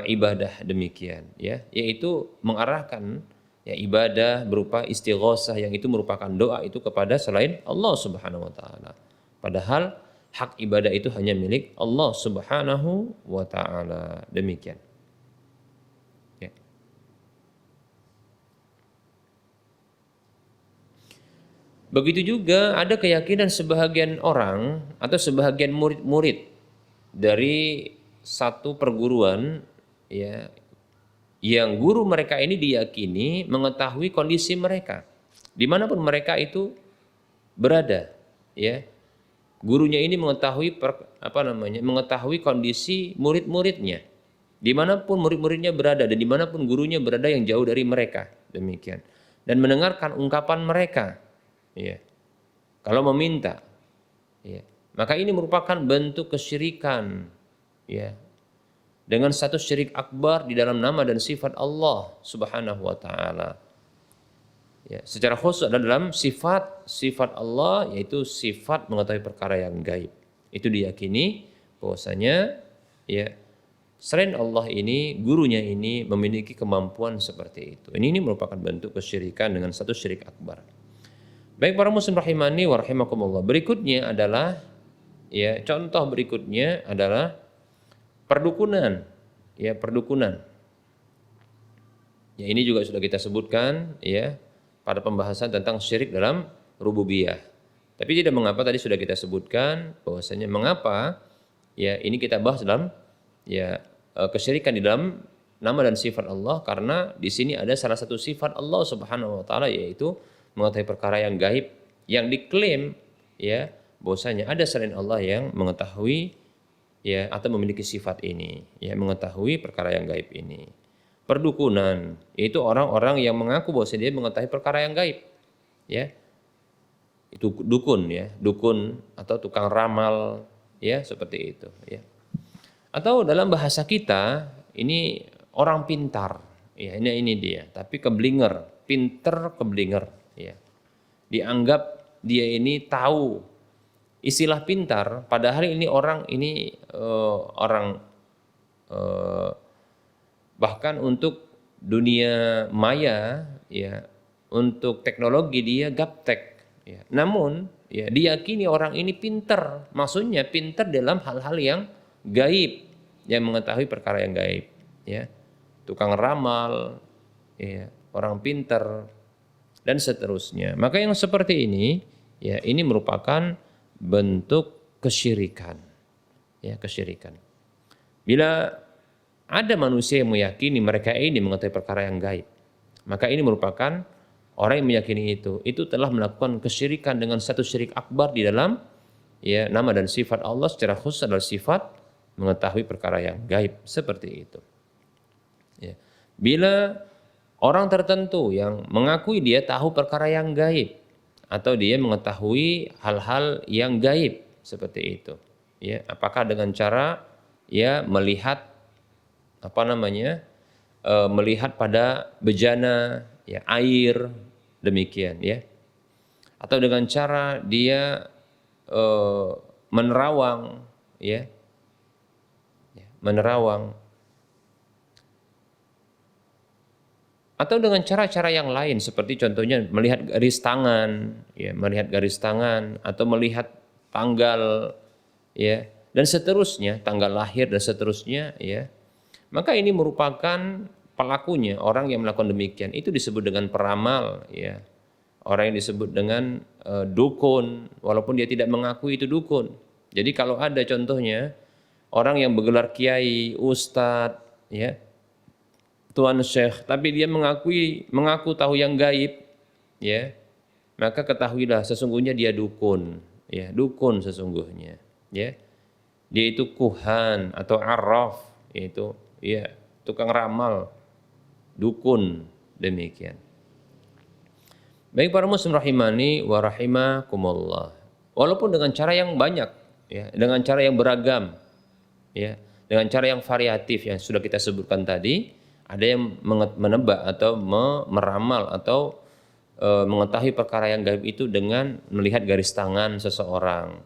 ibadah, demikian ya, yaitu mengarahkan ya ibadah berupa istighosah yang itu merupakan doa itu kepada selain Allah Subhanahu wa taala. Padahal hak ibadah itu hanya milik Allah Subhanahu wa taala, demikian. Begitu juga ada keyakinan sebahagian orang atau sebahagian murid-murid dari satu perguruan ya, yang guru mereka ini diyakini mengetahui kondisi mereka dimanapun mereka itu berada, ya. Gurunya ini mengetahui mengetahui kondisi murid-muridnya dimanapun murid-muridnya berada dan dimanapun gurunya berada yang jauh dari mereka, demikian, dan mendengarkan ungkapan mereka. Ya. Kalau meminta, ya, maka ini merupakan bentuk kesyirikan, ya, dengan satu syirik akbar di dalam nama dan sifat Allah Subhanahu wa taala. Ya, secara khusus adalah dalam sifat Allah, yaitu sifat mengetahui perkara yang gaib. Itu diyakini bahwasanya ya selain Allah ini, gurunya ini memiliki kemampuan seperti itu. Ini merupakan bentuk kesyirikan dengan satu syirik akbar. Baik para muslim rahimani wa rahimakumullah. Berikutnya adalah ya, contoh berikutnya adalah perdukunan. Ya, perdukunan. Ya, ini juga sudah kita sebutkan ya pada pembahasan tentang syirik dalam rububiyah. Tapi tidak mengapa, tadi sudah kita sebutkan bahwasanya mengapa ya ini kita bahas dalam ya kesyirikan di dalam nama dan sifat Allah, karena di sini ada salah satu sifat Allah Subhanahu wa taala, yaitu mengetahui perkara yang gaib, yang diklaim ya bahwasanya ada selain Allah yang mengetahui ya atau memiliki sifat ini, ya, mengetahui perkara yang gaib ini. Perdukunan yaitu orang-orang yang mengaku bahwa dia mengetahui perkara yang gaib, ya. Itu dukun, ya, dukun atau tukang ramal, ya, seperti itu, ya. Atau dalam bahasa kita ini orang pintar, ya, ini dia, tapi keblinger, pinter keblinger. Ya. Dianggap dia ini tahu istilah pintar, padahal ini orang bahkan untuk dunia maya, ya, untuk teknologi dia gaptek, ya. Namun ya diyakini orang ini pintar, maksudnya pintar dalam hal-hal yang gaib, yang mengetahui perkara yang gaib, ya. Tukang ramal, ya, orang pintar dan seterusnya. Maka yang seperti ini ya ini merupakan bentuk kesyirikan. Ya, kesyirikan. Bila ada manusia yang meyakini mereka ini mengetahui perkara yang gaib, maka ini merupakan orang yang meyakini itu telah melakukan kesyirikan dengan satu syirik akbar di dalam ya nama dan sifat Allah, secara khusus adalah sifat mengetahui perkara yang gaib, seperti itu. Ya. Bila orang tertentu yang mengakui dia tahu perkara yang gaib atau dia mengetahui hal-hal yang gaib seperti itu, ya, apakah dengan cara ya melihat melihat pada bejana ya air, demikian, ya, atau dengan cara dia menerawang, ya, menerawang, atau dengan cara-cara yang lain seperti contohnya melihat garis tangan, ya, melihat garis tangan atau melihat tanggal, ya, dan seterusnya, tanggal lahir dan seterusnya, ya. Maka ini merupakan pelakunya orang yang melakukan demikian itu disebut dengan peramal, ya. Orang yang disebut dengan dukun, walaupun dia tidak mengakui itu dukun. Jadi kalau ada contohnya orang yang bergelar kiai, ustadz, ya, tuan syekh, tapi dia mengaku tahu yang gaib, ya, maka ketahuilah sesungguhnya dia dukun, ya, dukun sesungguhnya, ya. Dia itu kuhan atau arraf, yaitu ya tukang ramal, dukun, demikian. Baik para muslim rahimani wa rahimakumullah. Walaupun dengan cara yang banyak, ya, dengan cara yang beragam, ya, dengan cara yang variatif yang sudah kita sebutkan tadi, ada yang menebak atau meramal atau mengetahui perkara yang gaib itu dengan melihat garis tangan seseorang,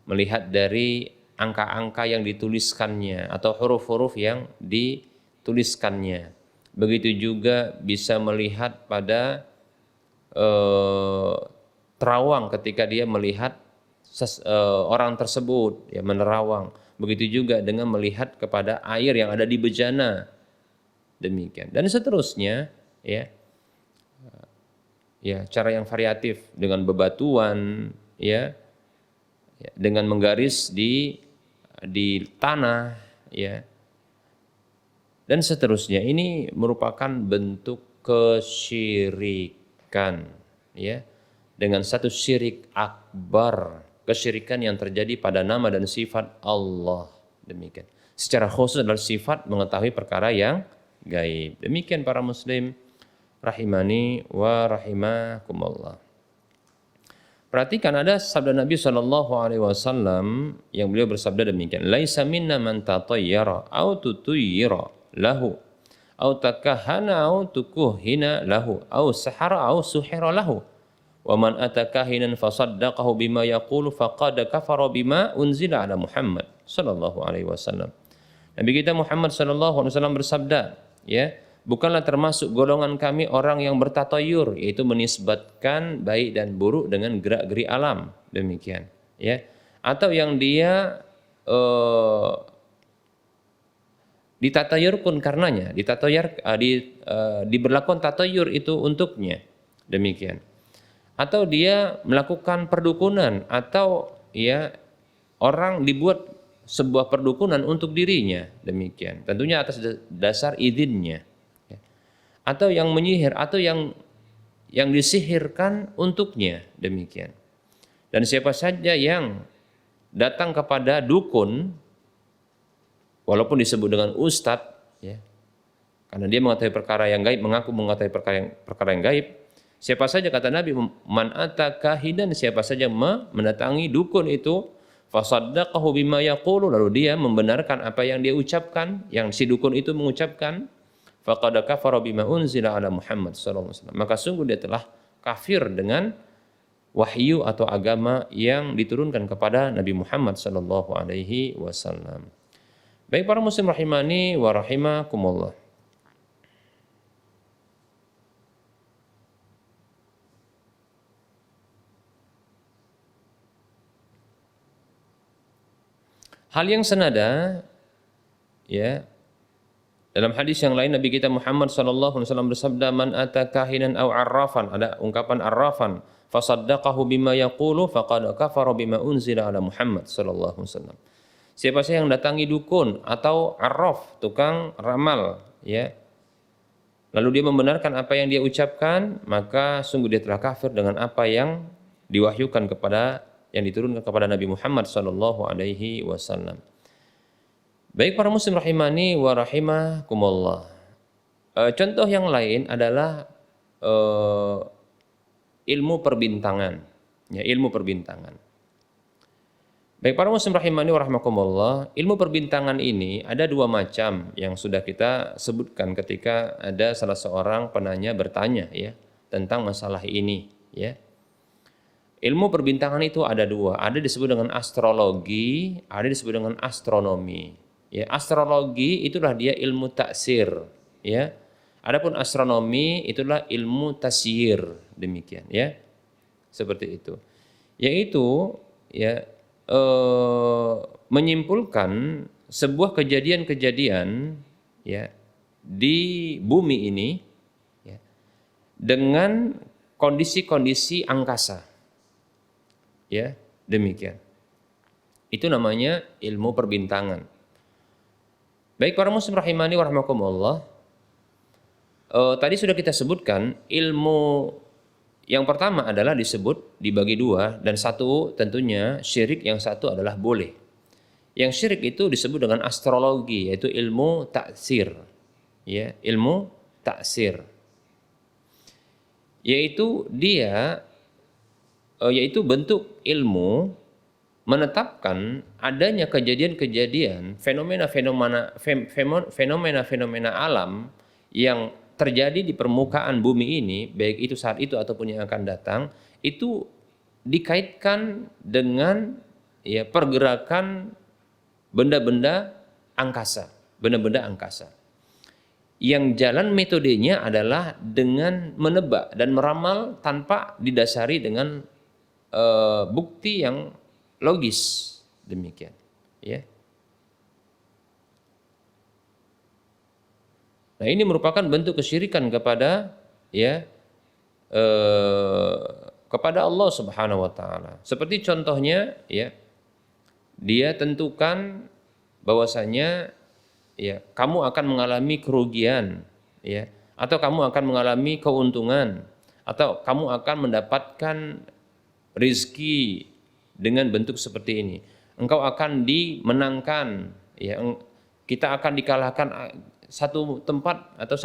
melihat dari angka-angka yang dituliskannya atau huruf-huruf yang dituliskannya. Begitu juga bisa melihat pada terawang ketika dia melihat orang tersebut, ya, menerawang. Begitu juga dengan melihat kepada air yang ada di bejana, demikian dan seterusnya, ya. Ya, cara yang variatif dengan bebatuan, ya, dengan menggaris di tanah, ya, dan seterusnya. Ini merupakan bentuk kesyirikan, ya, dengan satu syirik akbar, kesyirikan yang terjadi pada nama dan sifat Allah, demikian. Secara khusus adalah sifat mengetahui perkara yang gaib. Demikian para muslim rahimani wa rahimakumullah. Perhatikan ada sabda Nabi SAW yang beliau bersabda demikian. Laisa minna man tatayyara au tutuyyira lahu au takahana au tukuhina lahu au sahara au suhira lahu. Wa man atakahinan fasaddaqahu bima yaqulu faqad kafara bima unzila ala Muhammad sallallahu alaihi wasallam. Nabi kita Muhammad sallallahu alaihi wasallam bersabda, ya, bukanlah termasuk golongan kami orang yang bertatayur, yaitu menisbatkan baik dan buruk dengan gerak-geri alam, demikian, ya, atau yang dia ditatayurkan karenanya, diberlakukan tatayur itu untuknya, demikian, atau dia melakukan perdukunan, atau ya orang dibuat sebuah perdukunan untuk dirinya, demikian, tentunya atas dasar izinnya. Atau yang menyihir, atau yang disihirkan untuknya, demikian. Dan siapa saja yang datang kepada dukun, walaupun disebut dengan ustadz, ya, karena dia mengetahui perkara yang gaib, mengaku mengetahui perkara yang gaib. Siapa saja, kata Nabi, man ata kahidan, siapa saja mendatangi dukun itu, fasaddaqahu bima yaqulu, lalu dia membenarkan apa yang dia ucapkan, yang si dukun itu mengucapkan, faqad kafara bima unzila ala Muhammad sallallahu alaihi wasallam, maka sungguh dia telah kafir dengan wahyu atau agama yang diturunkan kepada Nabi Muhammad sallallahu alaihi wasallam. Baik para muslim rahimani wa rahimakumullah. Hal yang senada, ya, dalam hadis yang lain Nabi kita Muhammad sallallahu alaihi wasallam bersabda, man ata kahinan aw arrafan, ada ungkapan arrafan, fasaddaqahu bima yaqulu faqad kafara bima unzila ala Muhammad sallallahu alaihi wasallam. Siapa saja yang datangi dukun atau arraf, tukang ramal, ya, lalu dia membenarkan apa yang dia ucapkan, maka sungguh dia telah kafir dengan apa yang diwahyukan kepada, yang diturunkan kepada Nabi Muhammad sallallahu alaihi wasallam. Baik para muslim rahimani wa rahimakumullah. Contoh yang lain adalah ilmu perbintangan, ya, ilmu perbintangan. Baik para muslim rahimani wa rahimakumullah, ilmu perbintangan ini ada dua macam yang sudah kita sebutkan ketika ada salah seorang penanya bertanya, ya, tentang masalah ini, ya. Ilmu perbintangan itu ada dua, ada disebut dengan astrologi, ada disebut dengan astronomi. Ya, astrologi itulah dia ilmu taksir, ya. Adapun astronomi itulah ilmu tasyir, demikian, ya. Seperti itu. Yaitu, ya, menyimpulkan sebuah kejadian-kejadian, ya, di bumi ini, ya, dengan kondisi-kondisi angkasa. Ya, demikian. Itu namanya ilmu perbintangan. Baik para muslim rahimani wa rahimakumullah. Tadi sudah kita sebutkan ilmu yang pertama adalah disebut dibagi dua, dan satu tentunya syirik, yang satu adalah boleh. Yang syirik itu disebut dengan astrologi, yaitu ilmu taksir, ya, ilmu taksir, yaitu yaitu bentuk ilmu menetapkan adanya kejadian-kejadian, fenomena-fenomena alam yang terjadi di permukaan bumi ini, baik itu saat itu ataupun yang akan datang, itu dikaitkan dengan ya pergerakan benda-benda angkasa, benda-benda angkasa. Yang jalan metodenya adalah dengan menebak dan meramal tanpa didasari dengan bukti yang logis, demikian, ya. Nah, ini merupakan bentuk kesyirikan kepada kepada Allah Subhanahu wa taala. Seperti contohnya, ya, dia tentukan bahwasanya ya kamu akan mengalami kerugian, ya, atau kamu akan mengalami keuntungan, atau kamu akan mendapatkan rizki dengan bentuk seperti ini. Engkau akan dimenangkan, ya, kita akan dikalahkan satu tempat atau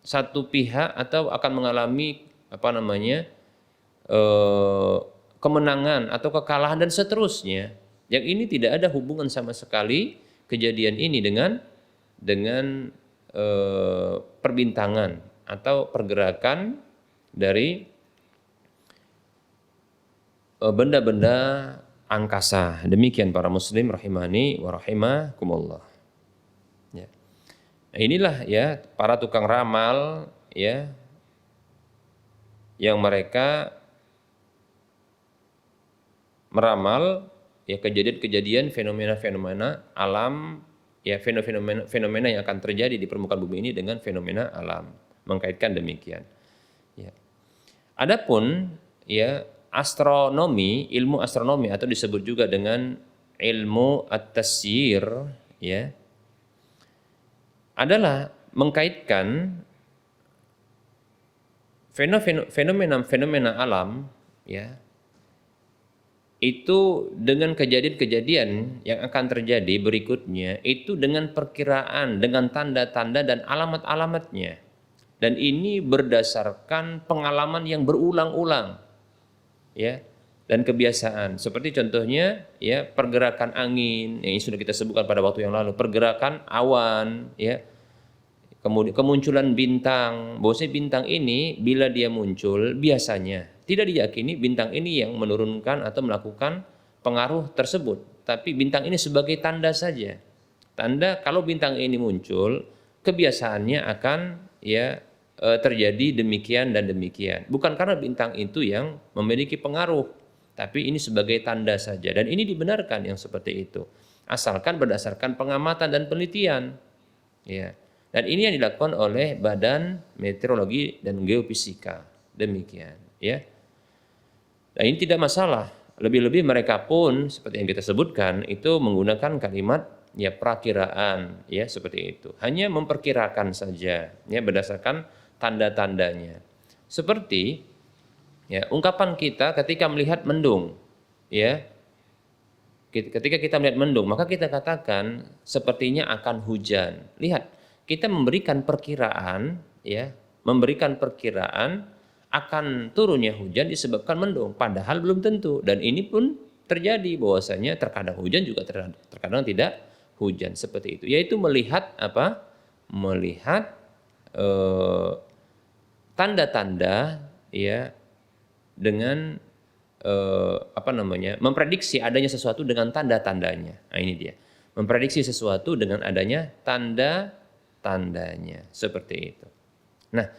satu pihak, atau akan mengalami kemenangan atau kekalahan dan seterusnya. Yang ini tidak ada hubungan sama sekali kejadian ini dengan perbintangan atau pergerakan dari benda-benda angkasa. Demikian para muslim rahimani wa rahimakumullah. Ya. Nah, inilah ya para tukang ramal, ya, yang mereka meramal ya kejadian-kejadian, fenomena-fenomena alam, ya, fenomena yang akan terjadi di permukaan bumi ini dengan fenomena alam, mengkaitkan demikian. Ya. Adapun ya astronomi, ilmu astronomi atau disebut juga dengan ilmu at-tasyir, ya, adalah mengkaitkan fenomena-fenomena alam, ya, itu dengan kejadian-kejadian yang akan terjadi berikutnya, itu dengan perkiraan, dengan tanda-tanda dan alamat-alamatnya. Dan ini berdasarkan pengalaman yang berulang-ulang, ya, dan kebiasaan. Seperti contohnya ya pergerakan angin yang sudah kita sebutkan pada waktu yang lalu, pergerakan awan, ya, kemudian kemunculan bintang. Bahwasanya bintang ini bila dia muncul biasanya tidak diyakini bintang ini yang menurunkan atau melakukan pengaruh tersebut, tapi bintang ini sebagai tanda saja. Tanda kalau bintang ini muncul, kebiasaannya akan ya terjadi demikian dan demikian. Bukan karena bintang itu yang memiliki pengaruh, tapi ini sebagai tanda saja. Dan ini dibenarkan yang seperti itu, asalkan berdasarkan pengamatan dan penelitian, ya. Dan ini yang dilakukan oleh Badan Meteorologi dan Geofisika, demikian, ya. Nah, ini tidak masalah. Lebih-lebih mereka pun seperti yang kita sebutkan itu menggunakan kalimat ya perakiraan, ya, seperti itu. Hanya memperkirakan saja, ya, berdasarkan tanda-tandanya. Seperti ya ungkapan kita ketika melihat mendung, ya. Ketika kita melihat mendung, maka kita katakan sepertinya akan hujan. Lihat, kita memberikan perkiraan, ya, memberikan perkiraan akan turunnya hujan disebabkan mendung, padahal belum tentu. Dan ini pun terjadi bahwasanya terkadang hujan juga terkadang tidak hujan, seperti itu. Yaitu melihat apa? Melihat tanda-tanda, ya, dengan memprediksi adanya sesuatu dengan tanda-tandanya. Nah, ini dia. Memprediksi sesuatu dengan adanya tanda-tandanya, seperti itu. Nah,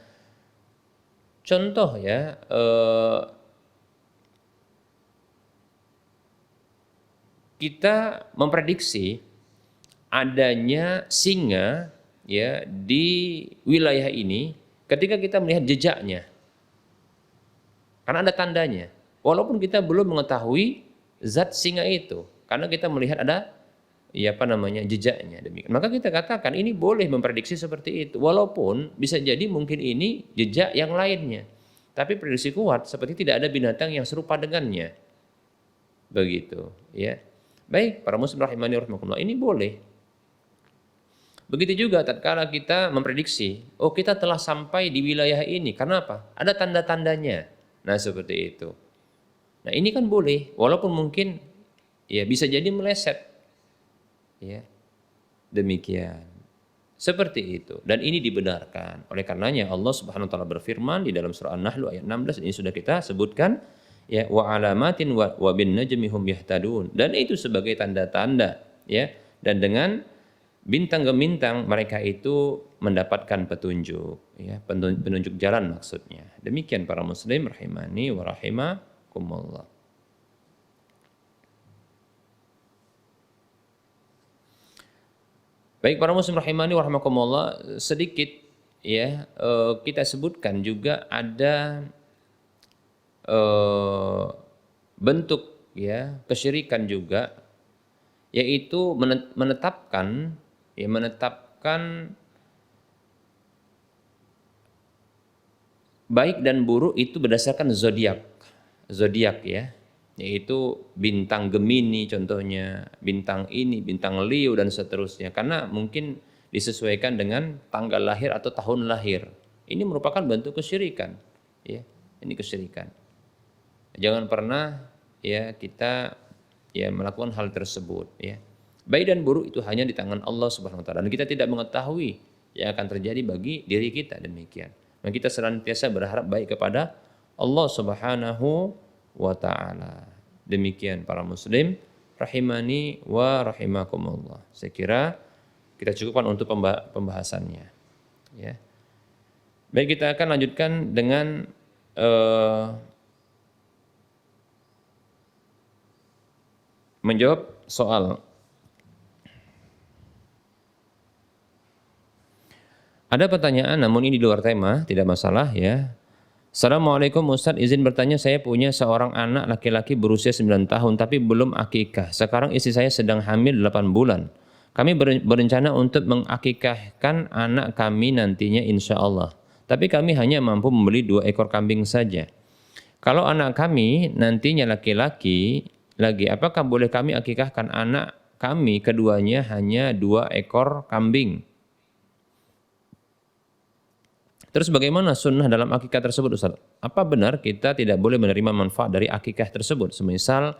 contoh ya, kita memprediksi adanya singa, ya, di wilayah ini ketika kita melihat jejaknya, karena ada tandanya. Walaupun kita belum mengetahui zat singa itu, karena kita melihat ada jejaknya demikian. Maka kita katakan ini boleh memprediksi seperti itu, walaupun bisa jadi mungkin ini jejak yang lainnya. Tapi prediksi kuat seperti tidak ada binatang yang serupa dengannya. Begitu, ya. Baik, para muslim rahimani rahimakumullah, ini boleh. Begitu juga tatkala kita memprediksi, kita telah sampai di wilayah ini. Karena apa? Ada tanda-tandanya. Nah, seperti itu. Nah, ini kan boleh, walaupun mungkin ya bisa jadi meleset. Ya. Demikian. Seperti itu. Dan ini dibenarkan. Oleh karenanya Allah Subhanahu wa taala berfirman di dalam surah An-Nahl ayat 16, ini sudah kita sebutkan, ya, wa alamatin wa bin najmi hum yahtadun. Dan itu sebagai tanda-tanda, ya. Dan dengan bintang gemintang mereka itu mendapatkan petunjuk, ya, penunjuk jalan maksudnya. Demikian para muslim rahimani wa rahimakumullah. Baik para muslim rahimani wa rahimakumullah, sedikit ya kita sebutkan juga ada bentuk ya kesyirikan juga, yaitu menetapkan baik dan buruk itu berdasarkan zodiak ya, yaitu bintang Gemini contohnya, bintang ini, bintang Leo dan seterusnya, karena mungkin disesuaikan dengan tanggal lahir atau tahun lahir. Ini merupakan bentuk kesyirikan, ya. Ini kesyirikan. Jangan pernah ya kita ya melakukan hal tersebut, ya. Baik dan buruk itu hanya di tangan Allah Subhanahu wa taala, dan kita tidak mengetahui yang akan terjadi bagi diri kita, demikian. Dan kita senantiasa berharap baik kepada Allah Subhanahu wa ta'ala. Demikian para muslim rahimani wa rahimakumullah. Saya kira kita cukupkan untuk pembahasannya, ya. Baik, kita akan lanjutkan dengan menjawab soal. Ada pertanyaan namun ini di luar tema, tidak masalah ya. Assalamualaikum Ustadz, izin bertanya, saya punya seorang anak laki-laki berusia 9 tahun tapi belum akikah. Sekarang istri saya sedang hamil 8 bulan. Kami berencana untuk mengakikahkan anak kami nantinya insya Allah. Tapi kami hanya mampu membeli 2 ekor kambing saja. Kalau anak kami nantinya laki-laki lagi, apakah boleh kami akikahkan anak kami keduanya hanya 2 ekor kambing? Terus bagaimana sunnah dalam akikah tersebut Ustaz? Apa benar kita tidak boleh menerima manfaat dari akikah tersebut? Semisal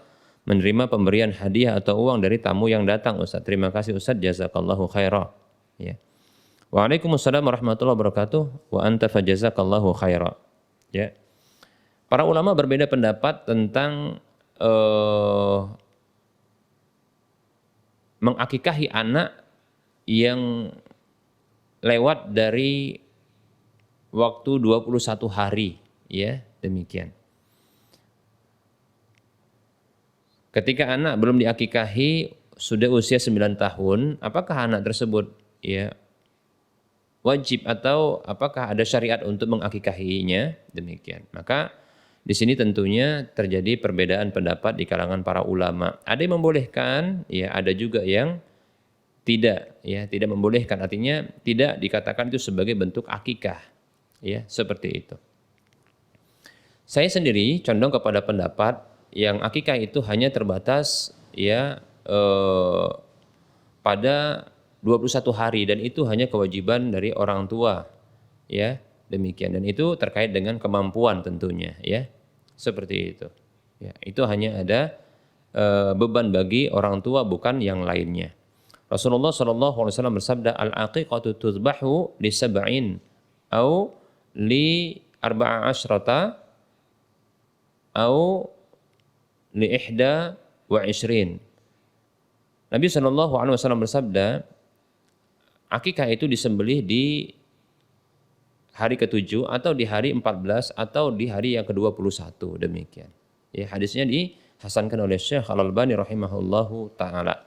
menerima pemberian hadiah atau uang dari tamu yang datang Ustaz. Terima kasih Ustaz, jazakallahu khairah. Ya. Waalaikumsalam warahmatullahi wabarakatuh. Wa anta fajazakallahu khairah. Ya. Para ulama berbeda pendapat tentang mengakikahi anak yang lewat dari waktu 21 hari, ya, demikian. Ketika anak belum diakikahi, sudah usia 9 tahun, apakah anak tersebut ya wajib atau apakah ada syariat untuk mengakikahinya? Demikian. Maka di sini tentunya terjadi perbedaan pendapat di kalangan para ulama. Ada yang membolehkan, ya, ada juga yang tidak, ya, tidak membolehkan. Artinya tidak dikatakan itu sebagai bentuk akikah. Ya, seperti itu. Saya sendiri condong kepada pendapat yang akikah itu hanya terbatas ya pada 21 hari dan itu hanya kewajiban dari orang tua, ya, demikian, dan itu terkait dengan kemampuan tentunya, ya, seperti itu. Ya, itu hanya ada beban bagi orang tua, bukan yang lainnya. Rasulullah SAW bersabda, al-aqiqatu tuzbahu li sab'in au li arba'a asyrata au li ihda wa ishrin. Nabi SAW bersabda, akikah itu disembelih di hari ke-7 atau di hari 14 atau di hari yang ke-21, demikian. Ya, hadisnya dihasankan oleh Syekh Al-Albani rahimahullahu taala.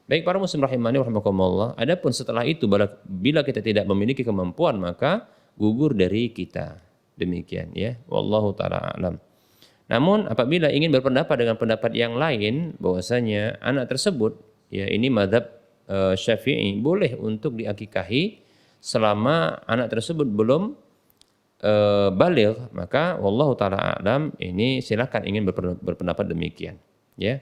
Baik para muslim rahimani rahimakumullah, adapun setelah itu bila kita tidak memiliki kemampuan maka gugur dari kita. Demikian, ya. Wallahu taala alam. Namun apabila ingin berpendapat dengan pendapat yang lain bahwasanya anak tersebut ya ini mazhab Syafi'i, boleh untuk diakikahi selama anak tersebut belum baligh, maka wallahu taala alam ini silakan ingin berpendapat demikian, ya.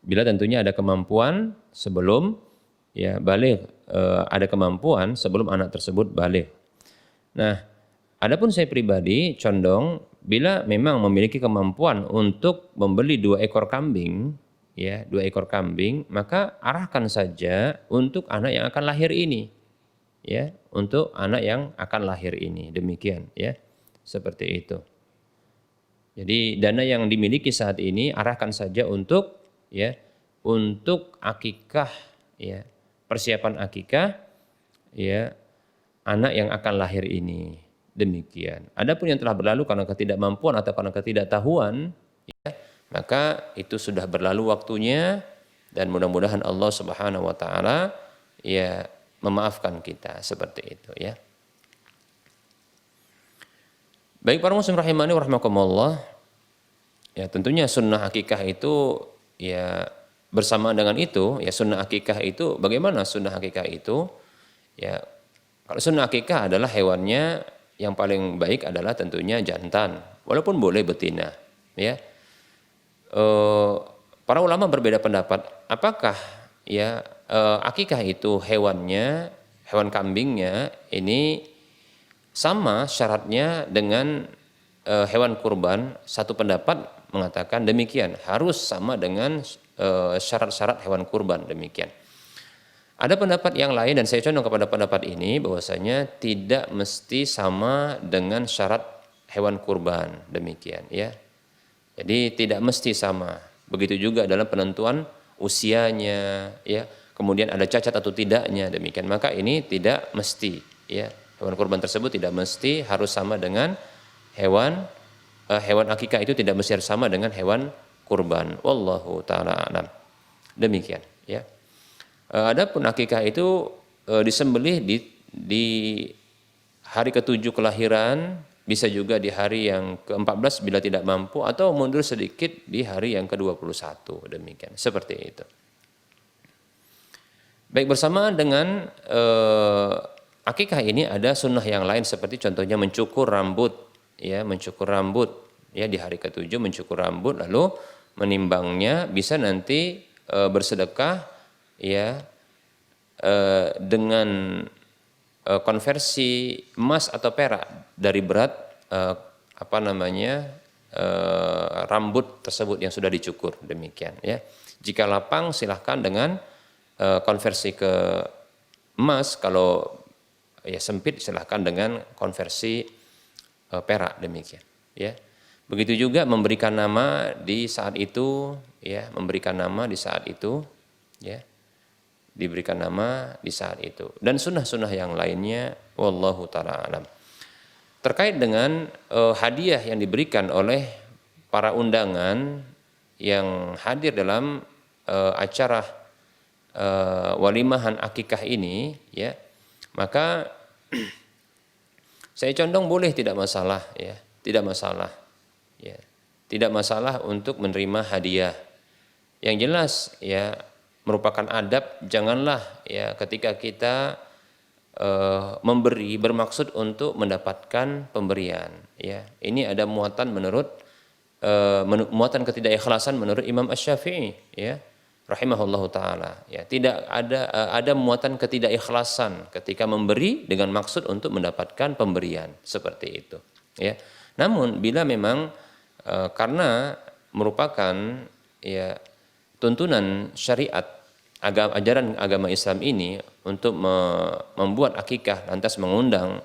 Bila tentunya ada kemampuan sebelum ya baligh, ada kemampuan sebelum anak tersebut baligh. Nah, adapun saya pribadi condong bila memang memiliki kemampuan untuk membeli 2 ekor kambing, ya 2 ekor kambing, maka arahkan saja untuk anak yang akan lahir ini, ya untuk anak yang akan lahir ini, demikian ya, seperti itu. Jadi dana yang dimiliki saat ini arahkan saja untuk ya untuk akikah, ya persiapan akikah, ya anak yang akan lahir ini, demikian. Adapun yang telah berlalu karena ketidakmampuan atau karena ketidaktahuan, ya, maka itu sudah berlalu waktunya dan mudah-mudahan Allah Subhanahu wa taala ya memaafkan kita seperti itu, ya. Baik para muslim rahimani wa rahmakumullah, ya tentunya sunnah akikah itu ya bersamaan dengan itu, ya sunnah akikah itu bagaimana sunnah akikah itu? Ya kalau sunnah akikah adalah hewannya yang paling baik adalah tentunya jantan, walaupun boleh betina, ya. Para ulama berbeda pendapat apakah ya akikah itu hewannya, hewan kambingnya ini sama syaratnya dengan hewan kurban. Satu pendapat mengatakan demikian, harus sama dengan syarat-syarat hewan kurban, demikian. Ada pendapat yang lain dan saya condong kepada pendapat ini bahwasanya tidak mesti sama dengan syarat hewan kurban, demikian ya. Jadi tidak mesti sama. Begitu juga dalam penentuan usianya, ya. Kemudian ada cacat atau tidaknya, demikian. Maka ini tidak mesti, ya. Hewan kurban tersebut tidak mesti harus sama dengan hewan akikah, itu tidak mesti harus sama dengan hewan kurban. Wallahu taala alam. Demikian, ya. Adapun akikah itu disembelih di hari ke-7 kelahiran, bisa juga di hari yang ke-14 bila tidak mampu, atau mundur sedikit di hari yang ke-21, demikian. Seperti itu. Baik, bersamaan dengan akikah ini ada sunnah yang lain seperti contohnya mencukur rambut, ya, mencukur rambut, ya di hari ke-7 mencukur rambut lalu menimbangnya, bisa nanti bersedekah, ya dengan konversi emas atau perak dari berat rambut tersebut yang sudah dicukur, demikian ya. Jika lapang silahkan dengan konversi ke emas, kalau ya sempit silahkan dengan konversi perak, demikian ya. Begitu juga memberikan nama di saat itu, ya, memberikan nama di saat itu, ya, diberikan nama di saat itu, dan sunnah-sunnah yang lainnya wallahu taala alam. Terkait dengan hadiah yang diberikan oleh para undangan yang hadir dalam acara walimahan akikah ini, ya, maka saya condong boleh, tidak masalah, ya, tidak masalah, ya, tidak masalah untuk menerima hadiah. Yang jelas, ya, merupakan adab, janganlah ya ketika kita memberi bermaksud untuk mendapatkan pemberian, ya. Ini ada muatan muatan ketidakikhlasan menurut Imam Asy-Syafi'i, ya, rahimahullahu taala, ya. Tidak ada muatan ketidakikhlasan ketika memberi dengan maksud untuk mendapatkan pemberian, seperti itu, ya. Namun bila memang karena merupakan ya tuntunan syariat ajaran agama Islam ini untuk membuat akikah, lantas mengundang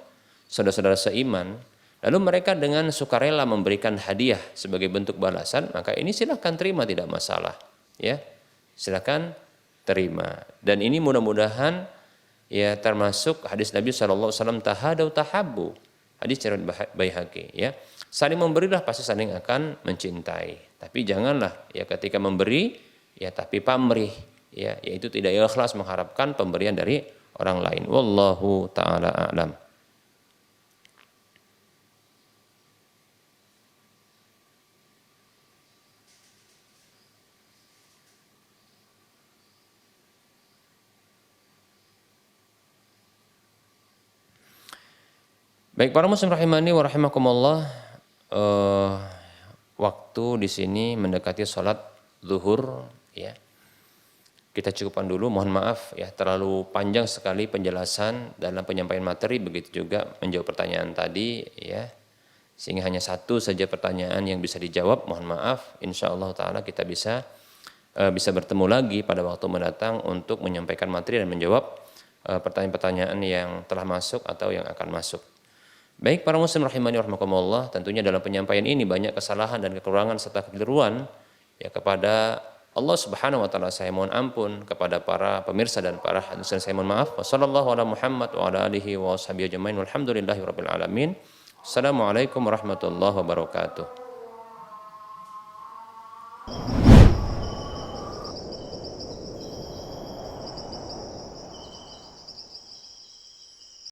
saudara-saudara seiman, lalu mereka dengan sukarela memberikan hadiah sebagai bentuk balasan, maka ini silakan terima, tidak masalah, ya, silakan terima. Dan ini mudah-mudahan ya termasuk hadis Nabi SAW, tahadau tahabbu, hadis riwayat Baihaqi, ya, saling memberilah pasti saling akan mencintai. Tapi janganlah ya ketika memberi ya tapi pamrih, ya, yaitu tidak ikhlas mengharapkan pemberian dari orang lain. Wallahu taala a'lam. Baik para muslim rahimani wa rahimakumullah, waktu di sini mendekati sholat zuhur ya. Kita cukupkan dulu, mohon maaf ya terlalu panjang sekali penjelasan dalam penyampaian materi, begitu juga menjawab pertanyaan tadi ya. Sehingga hanya satu saja pertanyaan yang bisa dijawab, mohon maaf. Insyaallah taala kita bisa bertemu lagi pada waktu mendatang untuk menyampaikan materi dan menjawab pertanyaan-pertanyaan yang telah masuk atau yang akan masuk. Baik para muslim rahimani rahimakumullah, tentunya dalam penyampaian ini banyak kesalahan dan kekurangan serta kekeliruan ya, kepada Allah Subhanahu wa taala saya mohon ampun, kepada para pemirsa dan para hadirin saya mohon maaf. Wassallallahu ala Muhammad wa ala alihi wa washabihi ajmain walhamdulillahirabbil alamin. Assalamualaikum warahmatullahi wabarakatuh.